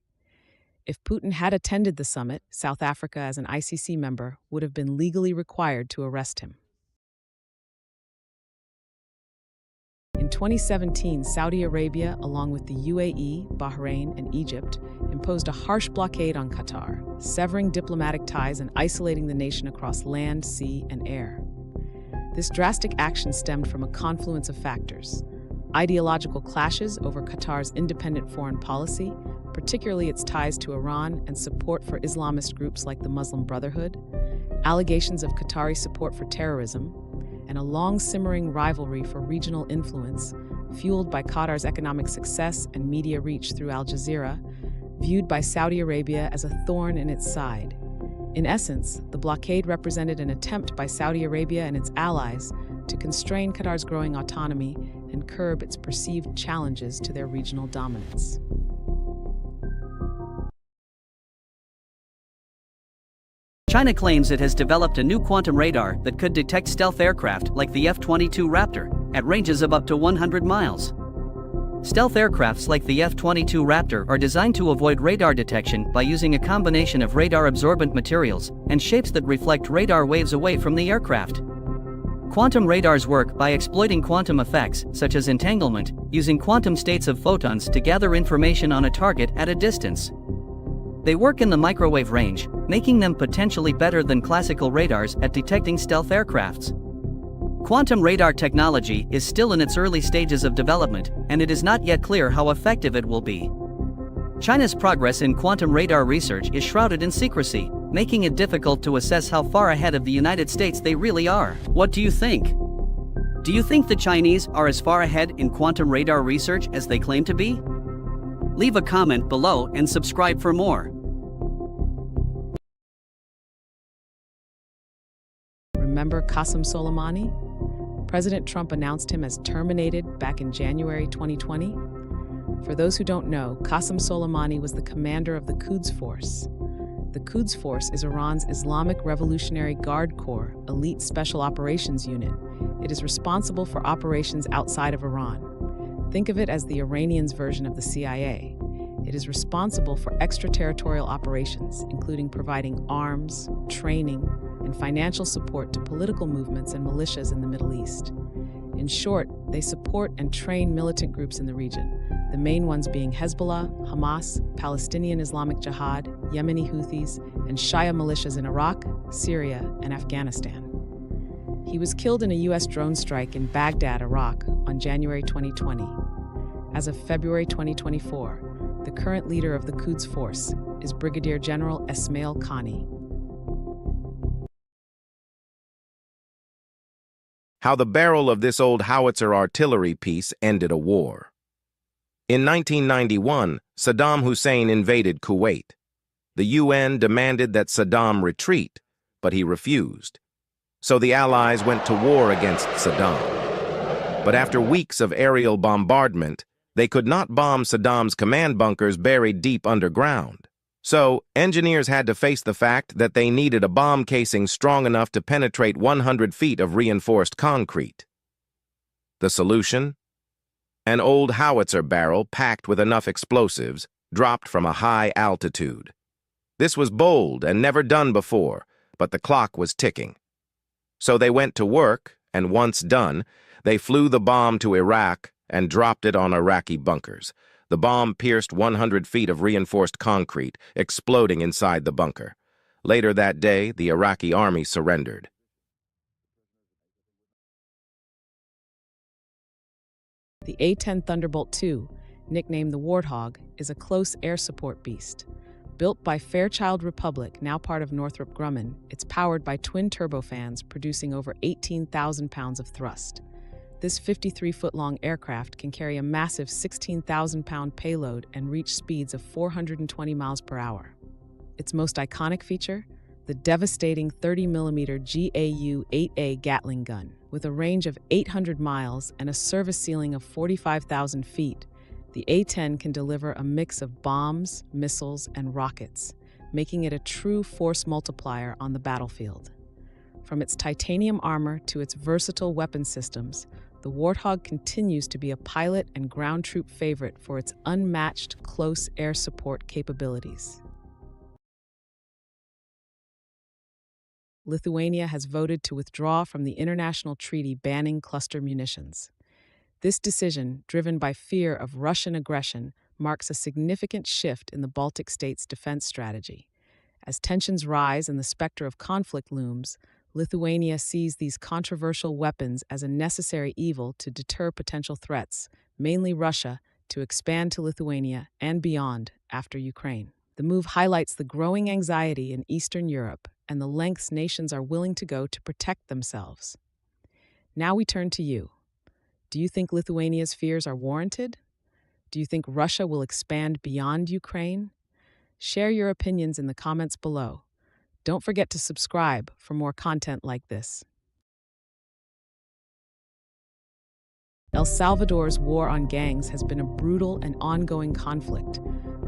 If Putin had attended the summit, South Africa, as an ICC member, would have been legally required to arrest him. In 2017, Saudi Arabia, along with the UAE, Bahrain, and Egypt, imposed a harsh blockade on Qatar, severing diplomatic ties and isolating the nation across land, sea, and air. This drastic action stemmed from a confluence of factors: ideological clashes over Qatar's independent foreign policy, particularly its ties to Iran and support for Islamist groups like the Muslim Brotherhood, allegations of Qatari support for terrorism, and a long-simmering rivalry for regional influence, fueled by Qatar's economic success and media reach through Al Jazeera, viewed by Saudi Arabia as a thorn in its side. In essence, the blockade represented an attempt by Saudi Arabia and its allies to constrain Qatar's growing autonomy and curb its perceived challenges to their regional dominance. China claims it has developed a new quantum radar that could detect stealth aircraft like the F-22 Raptor at ranges of up to 100 miles. Stealth aircrafts like the F-22 Raptor are designed to avoid radar detection by using a combination of radar-absorbent materials and shapes that reflect radar waves away from the aircraft. Quantum radars work by exploiting quantum effects, such as entanglement, using quantum states of photons to gather information on a target at a distance. They work in the microwave range, making them potentially better than classical radars at detecting stealth aircrafts. Quantum radar technology is still in its early stages of development, and it is not yet clear how effective it will be. China's progress in quantum radar research is shrouded in secrecy, making it difficult to assess how far ahead of the United States they really are. What do you think? Do you think the Chinese are as far ahead in quantum radar research as they claim to be? Leave a comment below and subscribe for more. Remember Qasem Soleimani? President Trump announced him as terminated back in January 2020. For those who don't know, Qasem Soleimani was the commander of the Quds Force. The Quds Force is Iran's Islamic Revolutionary Guard Corps elite special operations unit. It is responsible for operations outside of Iran. Think of it as the Iranians' version of the CIA. It is responsible for extraterritorial operations, including providing arms, training, and financial support to political movements and militias in the Middle East. In short, they support and train militant groups in the region, the main ones being Hezbollah, Hamas, Palestinian Islamic Jihad, Yemeni Houthis, and Shia militias in Iraq, Syria, and Afghanistan. He was killed in a U.S. drone strike in Baghdad, Iraq, on January 2020. As of February 2024, the current leader of the Quds Force is Brigadier General Esmail Qaani. How the barrel of this old howitzer artillery piece ended a war. In 1991, Saddam Hussein invaded Kuwait. The UN demanded that Saddam retreat, but he refused. So the Allies went to war against Saddam. But after weeks of aerial bombardment, they could not bomb Saddam's command bunkers buried deep underground. So, engineers had to face the fact that they needed a bomb casing strong enough to penetrate 100 feet of reinforced concrete. The solution? An old howitzer barrel packed with enough explosives dropped from a high altitude. This was bold and never done before, but the clock was ticking. So they went to work, and once done, they flew the bomb to Iraq and dropped it on Iraqi bunkers. The bomb pierced 100 feet of reinforced concrete, exploding inside the bunker. Later that day, the Iraqi army surrendered. The A-10 Thunderbolt II, nicknamed the Warthog, is a close air support beast. Built by Fairchild Republic, now part of Northrop Grumman, it's powered by twin turbofans producing over 18,000 pounds of thrust. This 53-foot-long aircraft can carry a massive 16,000-pound payload and reach speeds of 420 miles per hour. Its most iconic feature? The devastating 30mm GAU-8A Gatling gun. With a range of 800 miles and a service ceiling of 45,000 feet, the A-10 can deliver a mix of bombs, missiles, and rockets, making it a true force multiplier on the battlefield. From its titanium armor to its versatile weapon systems, the Warthog continues to be a pilot and ground troop favorite for its unmatched close air support capabilities. Lithuania has voted to withdraw from the international treaty banning cluster munitions. This decision, driven by fear of Russian aggression, marks a significant shift in the Baltic states' defense strategy. As tensions rise and the specter of conflict looms, Lithuania sees these controversial weapons as a necessary evil to deter potential threats, mainly Russia, to expand to Lithuania and beyond after Ukraine. The move highlights the growing anxiety in Eastern Europe and the lengths nations are willing to go to protect themselves. Now we turn to you. Do you think Lithuania's fears are warranted? Do you think Russia will expand beyond Ukraine? Share your opinions in the comments below. Don't forget to subscribe for more content like this. El Salvador's war on gangs has been a brutal and ongoing conflict,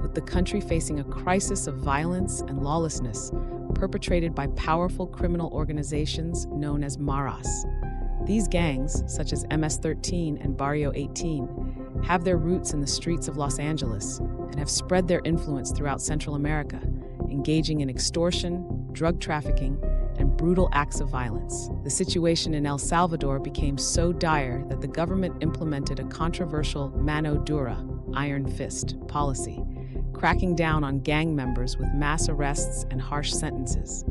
with the country facing a crisis of violence and lawlessness perpetrated by powerful criminal organizations known as Maras. These gangs, such as MS-13 and Barrio 18, have their roots in the streets of Los Angeles and have spread their influence throughout Central America, engaging in extortion, drug trafficking, and brutal acts of violence. The situation in El Salvador became so dire that the government implemented a controversial mano dura, iron fist, policy, cracking down on gang members with mass arrests and harsh sentences.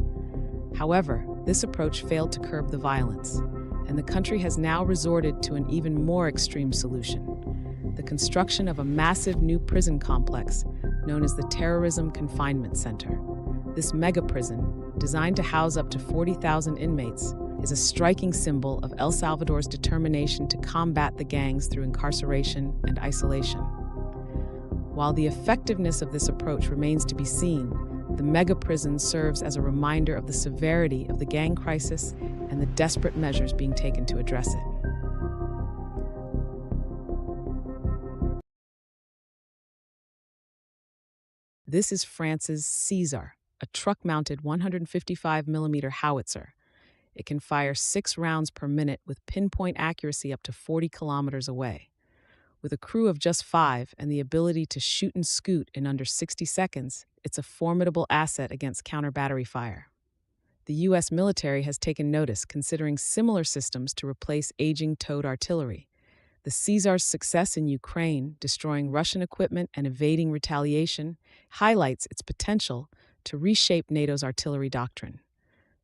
However, this approach failed to curb the violence, and the country has now resorted to an even more extreme solution: the construction of a massive new prison complex known as the Terrorism Confinement Center. This mega-prison, designed to house up to 40,000 inmates, is a striking symbol of El Salvador's determination to combat the gangs through incarceration and isolation. While the effectiveness of this approach remains to be seen, the mega-prison serves as a reminder of the severity of the gang crisis and the desperate measures being taken to address it. This is France's Caesar, a truck-mounted 155mm howitzer. It can fire 6 rounds per minute with pinpoint accuracy up to 40 kilometers away. With a crew of just 5 and the ability to shoot and scoot in under 60 seconds, it's a formidable asset against counter-battery fire. The U.S. military has taken notice, considering similar systems to replace aging towed artillery. The Caesar's success in Ukraine, destroying Russian equipment and evading retaliation, highlights its potential to reshape NATO's artillery doctrine.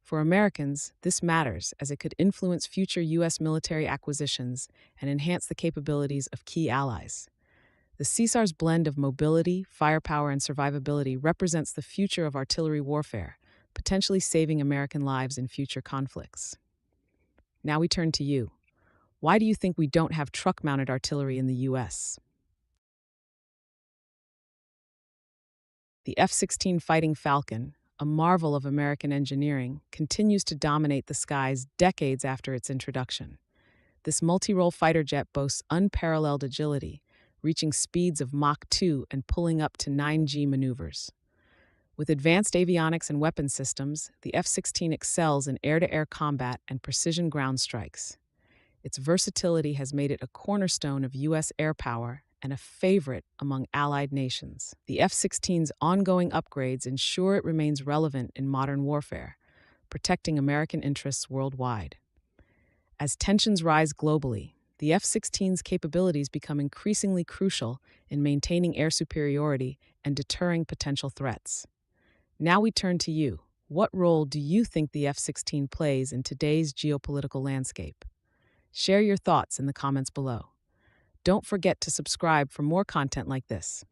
For Americans, this matters as it could influence future U.S. military acquisitions and enhance the capabilities of key allies. The Caesar's blend of mobility, firepower, and survivability represents the future of artillery warfare, potentially saving American lives in future conflicts. Now we turn to you. Why do you think we don't have truck-mounted artillery in the U.S.? The F-16 Fighting Falcon, a marvel of American engineering, continues to dominate the skies decades after its introduction. This multi-role fighter jet boasts unparalleled agility, reaching speeds of Mach 2 and pulling up to 9G maneuvers. With advanced avionics and weapon systems, the F-16 excels in air-to-air combat and precision ground strikes. Its versatility has made it a cornerstone of U.S. air power and a favorite among allied nations. The F-16's ongoing upgrades ensure it remains relevant in modern warfare, protecting American interests worldwide. As tensions rise globally, the F-16's capabilities become increasingly crucial in maintaining air superiority and deterring potential threats. Now we turn to you. What role do you think the F-16 plays in today's geopolitical landscape? Share your thoughts in the comments below. Don't forget to subscribe for more content like this.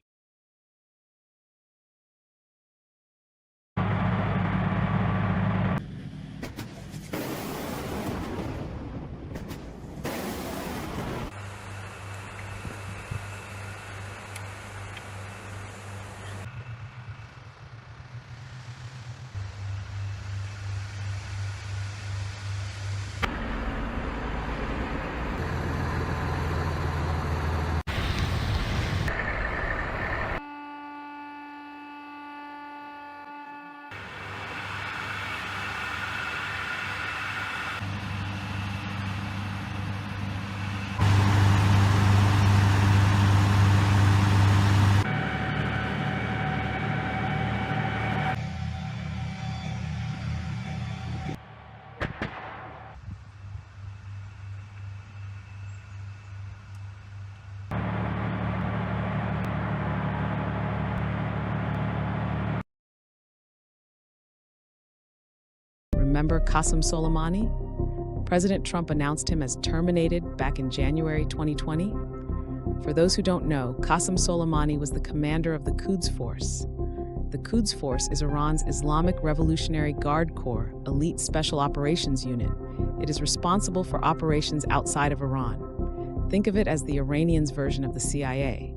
Remember Qasem Soleimani? President Trump announced him as terminated back in January 2020. For those who don't know, Qasem Soleimani was the commander of the Quds Force. The Quds Force is Iran's Islamic Revolutionary Guard Corps elite special operations unit. It is responsible for operations outside of Iran. Think of it as the Iranians' version of the CIA.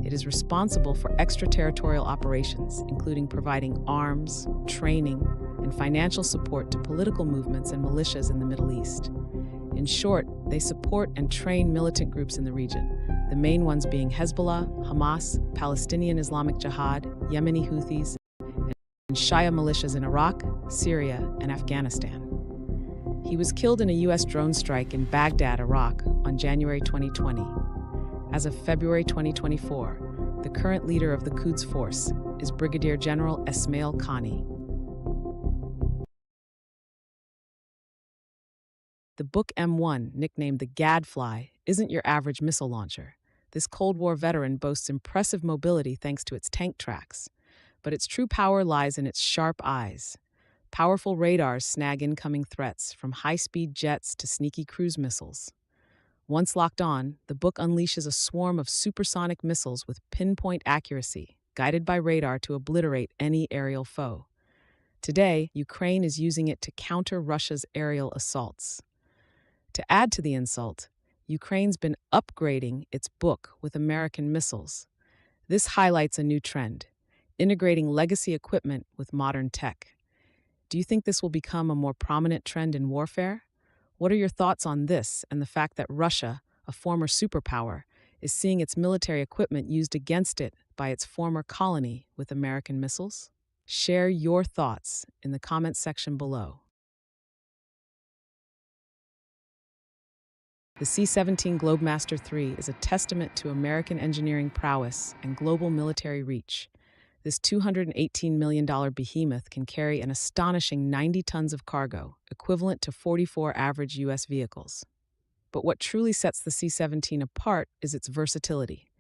It is responsible for extraterritorial operations, including providing arms, training, and financial support to political movements and militias in the Middle East. In short, they support and train militant groups in the region, the main ones being Hezbollah, Hamas, Palestinian Islamic Jihad, Yemeni Houthis, and Shia militias in Iraq, Syria, and Afghanistan. He was killed in a U.S. drone strike in Baghdad, Iraq, on January 2020. As of February 2024, the current leader of the Quds Force is Brigadier General Esmail Qaani. The Buk M1, nicknamed the Gadfly, isn't your average missile launcher. This Cold War veteran boasts impressive mobility thanks to its tank tracks. But its true power lies in its sharp eyes. Powerful radars snag incoming threats, from high-speed jets to sneaky cruise missiles. Once locked on, the Buk unleashes a swarm of supersonic missiles with pinpoint accuracy, guided by radar to obliterate any aerial foe. Today, Ukraine is using it to counter Russia's aerial assaults. To add to the insult, Ukraine's been upgrading its Buk with American missiles. This highlights a new trend, integrating legacy equipment with modern tech. Do you think this will become a more prominent trend in warfare? What are your thoughts on this and the fact that Russia, a former superpower, is seeing its military equipment used against it by its former colony with American missiles? Share your thoughts in the comments section below. The C-17 Globemaster III is a testament to American engineering prowess and global military reach. This $218 million behemoth can carry an astonishing 90 tons of cargo, equivalent to 44 average U.S. vehicles. But what truly sets the C-17 apart is its versatility.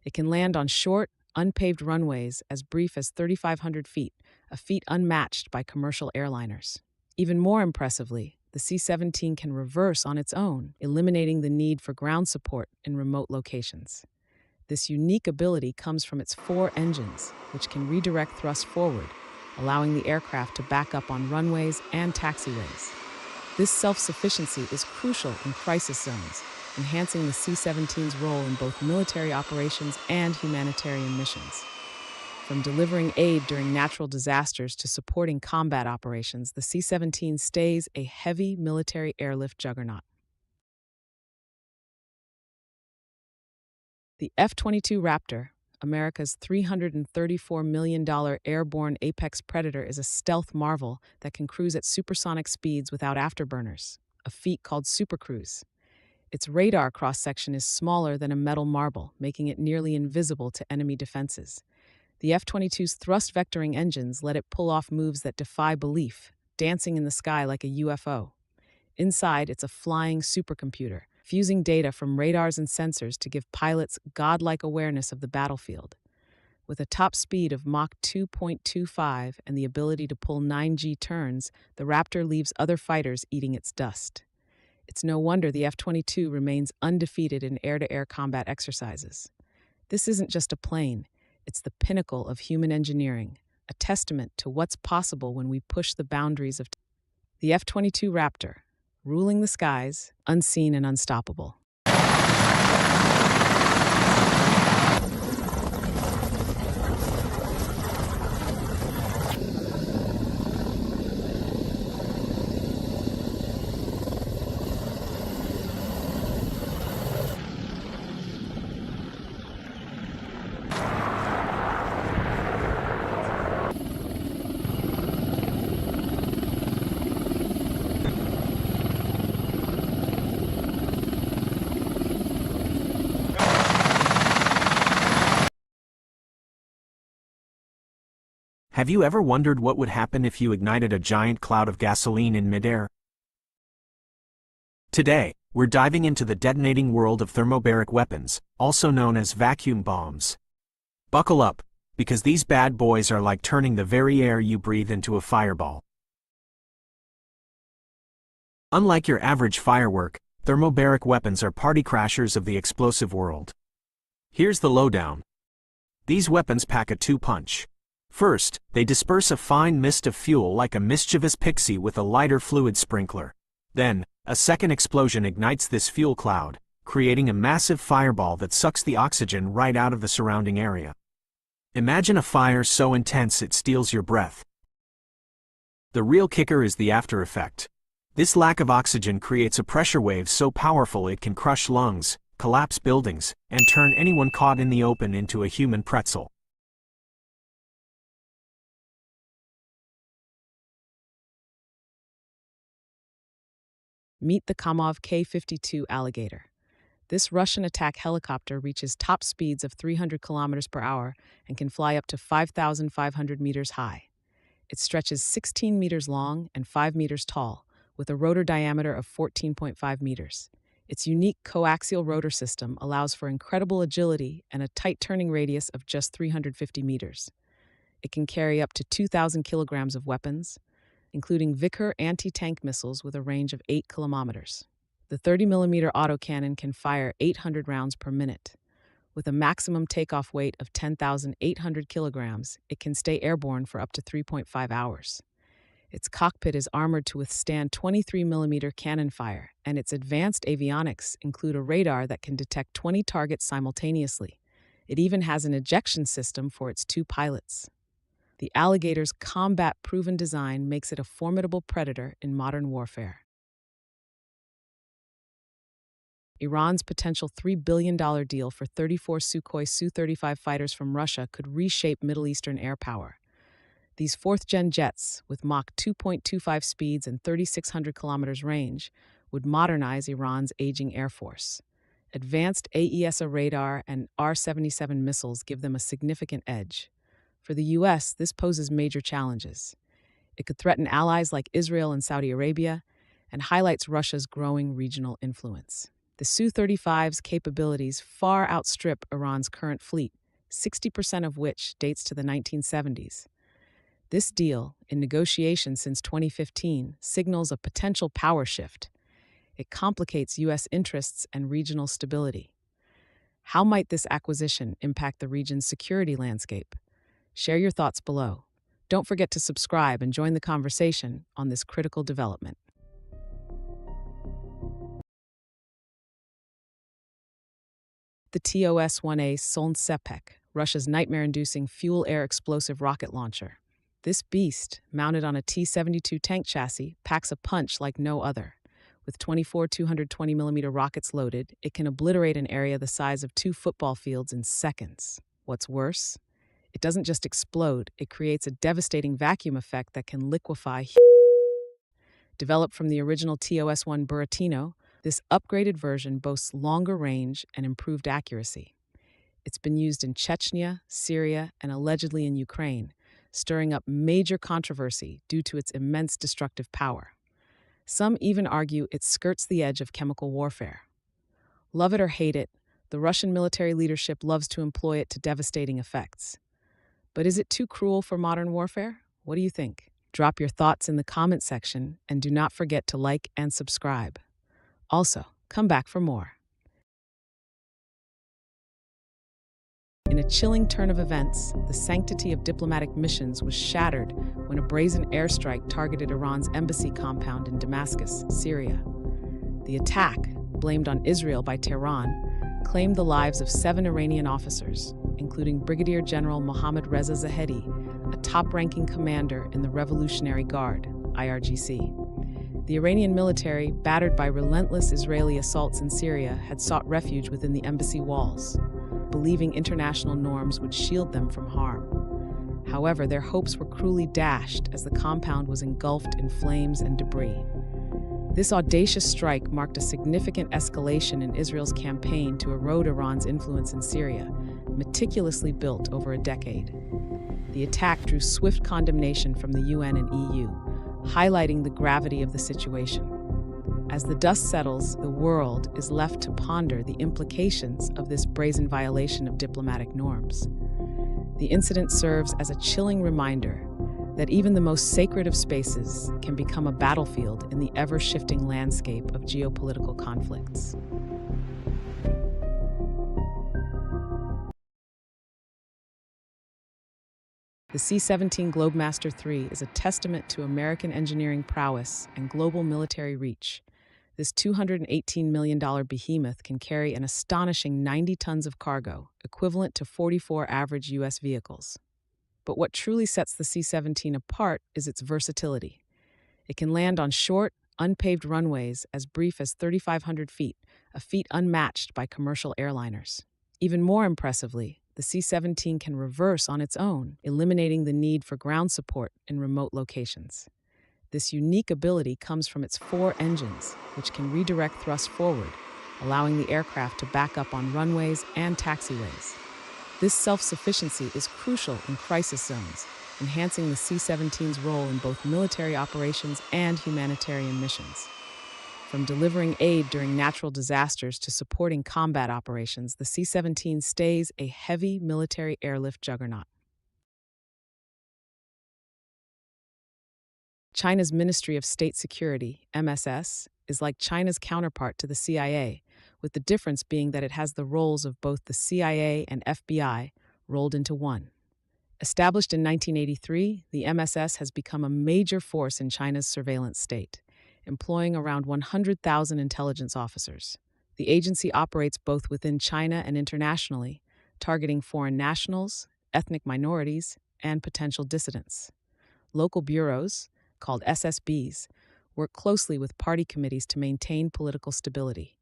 It can land on short, unpaved runways as brief as 3,500 feet, a feat unmatched by commercial airliners. Even more impressively, the C-17 can reverse on its own, eliminating the need for ground support in remote locations. This unique ability comes from its 4 engines, which can redirect thrust forward, allowing the aircraft to back up on runways and taxiways. This self-sufficiency is crucial in crisis zones, enhancing the C-17's role in both military operations and humanitarian missions. From delivering aid during natural disasters to supporting combat operations, the C-17 stays a heavy military airlift juggernaut. The F-22 Raptor, America's $334 million airborne apex predator, is a stealth marvel that can cruise at supersonic speeds without afterburners, a feat called supercruise. Its radar cross-section is smaller than a metal marble, making it nearly invisible to enemy defenses. The F-22's thrust vectoring engines let it pull off moves that defy belief, dancing in the sky like a UFO. Inside, it's a flying supercomputer, fusing data from radars and sensors to give pilots godlike awareness of the battlefield. With a top speed of Mach 2.25 and the ability to pull 9G turns, the Raptor leaves other fighters eating its dust. It's no wonder the F-22 remains undefeated in air-to-air combat exercises. This isn't just a plane, it's the pinnacle of human engineering, a testament to what's possible when we push the boundaries of the F-22 Raptor, ruling the skies, unseen and unstoppable. Have you ever wondered what would happen if you ignited a giant cloud of gasoline in midair? Today, we're diving into the detonating world of thermobaric weapons, also known as vacuum bombs. Buckle up, because these bad boys are like turning the very air you breathe into a fireball. Unlike your average firework, thermobaric weapons are party crashers of the explosive world. Here's the lowdown. These weapons pack a two-punch. First, they disperse a fine mist of fuel like a mischievous pixie with a lighter fluid sprinkler. Then, a second explosion ignites this fuel cloud, creating a massive fireball that sucks the oxygen right out of the surrounding area. Imagine a fire so intense it steals your breath. The real kicker is the after effect. This lack of oxygen creates a pressure wave so powerful it can crush lungs, collapse buildings, and turn anyone caught in the open into a human pretzel. Meet the Kamov K-52 Alligator. This Russian attack helicopter reaches top speeds of 300 kilometers per hour and can fly up to 5,500 meters high. It stretches 16 meters long and 5 meters tall, with a rotor diameter of 14.5 meters. Its unique coaxial rotor system allows for incredible agility and a tight turning radius of just 350 meters. It can carry up to 2,000 kilograms of weapons, including Vickers anti-tank missiles with a range of 8 kilometers. The 30mm autocannon can fire 800 rounds per minute. With a maximum takeoff weight of 10,800 kilograms, it can stay airborne for up to 3.5 hours. Its cockpit is armored to withstand 23mm cannon fire, and its advanced avionics include a radar that can detect 20 targets simultaneously. It even has an ejection system for its 2 pilots. The Alligator's combat-proven design makes it a formidable predator in modern warfare. Iran's potential $3 billion deal for 34 Sukhoi Su-35 fighters from Russia could reshape Middle Eastern air power. These fourth-gen jets, with Mach 2.25 speeds and 3,600 kilometers range, would modernize Iran's aging air force. Advanced AESA radar and R-77 missiles give them a significant edge. For the U.S., this poses major challenges. It could threaten allies like Israel and Saudi Arabia, and highlights Russia's growing regional influence. The Su-35's capabilities far outstrip Iran's current fleet, 60% of which dates to the 1970s. This deal, in negotiation since 2015, signals a potential power shift. It complicates U.S. interests and regional stability. How might this acquisition impact the region's security landscape? Share your thoughts below. Don't forget to subscribe and join the conversation on this critical development. The TOS-1A Solntsepek, Russia's nightmare-inducing fuel-air explosive rocket launcher. This beast, mounted on a T-72 tank chassis, packs a punch like no other. With 24 220mm rockets loaded, it can obliterate an area the size of 2 football fields in seconds. What's worse? It doesn't just explode, it creates a devastating vacuum effect that can liquefy. Developed from the original TOS-1 Buratino, This upgraded version boasts longer range and improved accuracy. It's been used in Chechnya, Syria, and allegedly in Ukraine, stirring up major controversy due to its immense destructive power. Some even argue it skirts the edge of chemical warfare. Love it or hate it, the Russian military leadership loves to employ it to devastating effects. But is it too cruel for modern warfare? What do you think? Drop your thoughts in the comment section, and do not forget to like and subscribe. Also, come back for more. In a chilling turn of events, the sanctity of diplomatic missions was shattered when a brazen airstrike targeted Iran's embassy compound in Damascus, Syria. The attack, blamed on Israel by Tehran, claimed the lives of 7 Iranian officers, including Brigadier General Mohammad Reza Zahedi, a top-ranking commander in the Revolutionary Guard, IRGC. The Iranian military, battered by relentless Israeli assaults in Syria, had sought refuge within the embassy walls, believing international norms would shield them from harm. However, their hopes were cruelly dashed as the compound was engulfed in flames and debris. This audacious strike marked a significant escalation in Israel's campaign to erode Iran's influence in Syria, meticulously built over a decade. The attack drew swift condemnation from the UN and EU, highlighting the gravity of the situation. As the dust settles, the world is left to ponder the implications of this brazen violation of diplomatic norms. The incident serves as a chilling reminder that even the most sacred of spaces can become a battlefield in the ever-shifting landscape of geopolitical conflicts. The C-17 Globemaster III is a testament to American engineering prowess and global military reach. This $218 million behemoth can carry an astonishing 90 tons of cargo, equivalent to 44 average U.S. vehicles. But what truly sets the C-17 apart is its versatility. It can land on short, unpaved runways as brief as 3,500 feet, a feat unmatched by commercial airliners. Even more impressively, the C-17 can reverse on its own, eliminating the need for ground support in remote locations. This unique ability comes from its 4 engines, which can redirect thrust forward, allowing the aircraft to back up on runways and taxiways. This self-sufficiency is crucial in crisis zones, enhancing the C-17's role in both military operations and humanitarian missions. From delivering aid during natural disasters to supporting combat operations, the C-17 stays a heavy military airlift juggernaut. China's Ministry of State Security, MSS, is like China's counterpart to the CIA, with the difference being that it has the roles of both the CIA and FBI rolled into one. Established in 1983, the MSS has become a major force in China's surveillance state, employing around 100,000 intelligence officers. The agency operates both within China and internationally, targeting foreign nationals, ethnic minorities, and potential dissidents. Local bureaus, called SSBs, work closely with party committees to maintain political stability.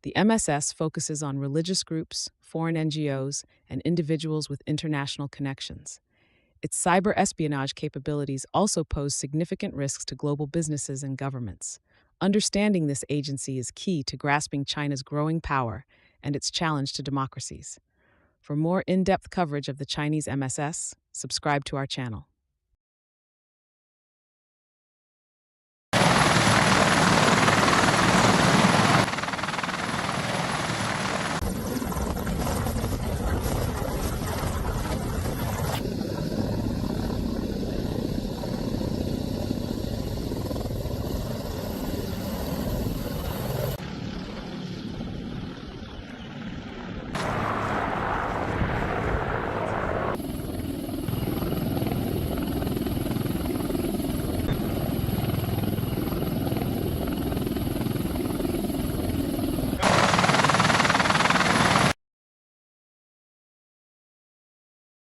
The MSS focuses on religious groups, foreign NGOs, and individuals with international connections. Its cyber espionage capabilities also pose significant risks to global businesses and governments. Understanding this agency is key to grasping China's growing power and its challenge to democracies. For more in-depth coverage of the Chinese MSS, subscribe to our channel.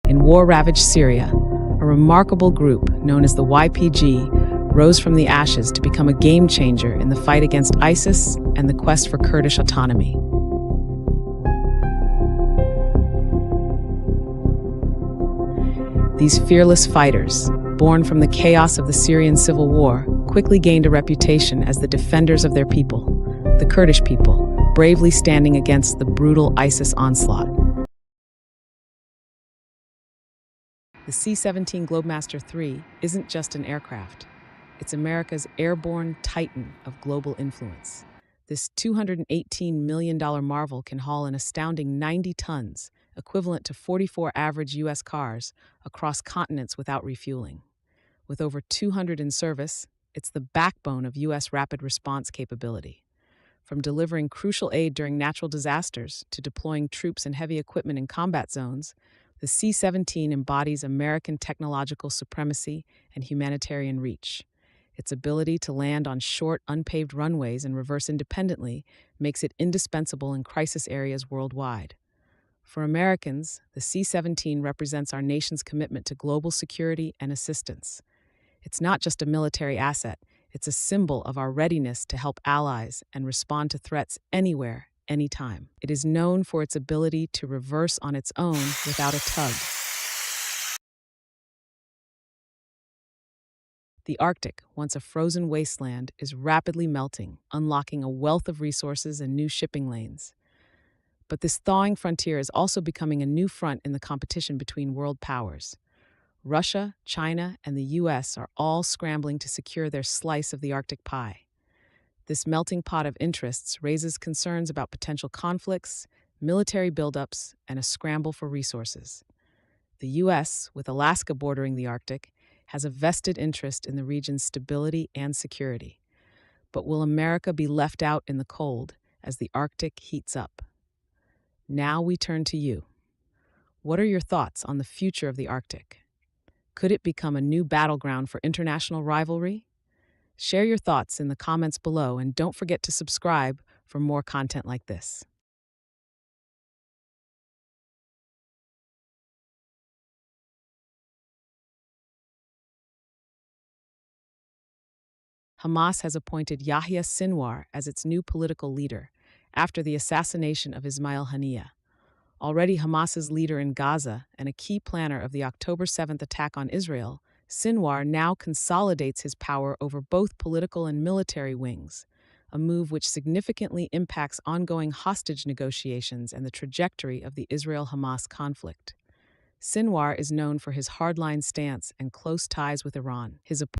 In war-ravaged Syria, a remarkable group known as the YPG rose from the ashes to become a game-changer in the fight against ISIS and the quest for Kurdish autonomy. These fearless fighters, born from the chaos of the Syrian civil war, quickly gained a reputation as the defenders of their people, the Kurdish people, bravely standing against the brutal ISIS onslaught. The C-17 Globemaster III isn't just an aircraft. It's America's airborne titan of global influence. This $218 million marvel can haul an astounding 90 tons, equivalent to 44 average U.S. cars, across continents without refueling. With over 200 in service, it's the backbone of U.S. rapid response capability. From delivering crucial aid during natural disasters to deploying troops and heavy equipment in combat zones, the C-17 embodies American technological supremacy and humanitarian reach. Its ability to land on short, unpaved runways and reverse independently makes it indispensable in crisis areas worldwide. For Americans, the C-17 represents our nation's commitment to global security and assistance. It's not just a military asset, it's a symbol of our readiness to help allies and respond to threats anywhere, anytime. It is known for its ability to reverse on its own without a tug. The Arctic, once a frozen wasteland, is rapidly melting, unlocking a wealth of resources and new shipping lanes. But this thawing frontier is also becoming a new front in the competition between world powers. Russia, China, and the U.S. are all scrambling to secure their slice of the Arctic pie. This melting pot of interests raises concerns about potential conflicts, military buildups, and a scramble for resources. The U.S., with Alaska bordering the Arctic, has a vested interest in the region's stability and security. But will America be left out in the cold as the Arctic heats up? Now we turn to you. What are your thoughts on the future of the Arctic? Could it become a new battleground for international rivalry? Share your thoughts in the comments below and don't forget to subscribe for more content like this. Hamas has appointed Yahya Sinwar as its new political leader after the assassination of Ismail Haniyeh. Already Hamas's leader in Gaza and a key planner of the October 7th attack on Israel, Sinwar now consolidates his power over both political and military wings, a move which significantly impacts ongoing hostage negotiations and the trajectory of the Israel-Hamas conflict. Sinwar is known for his hardline stance and close ties with Iran. His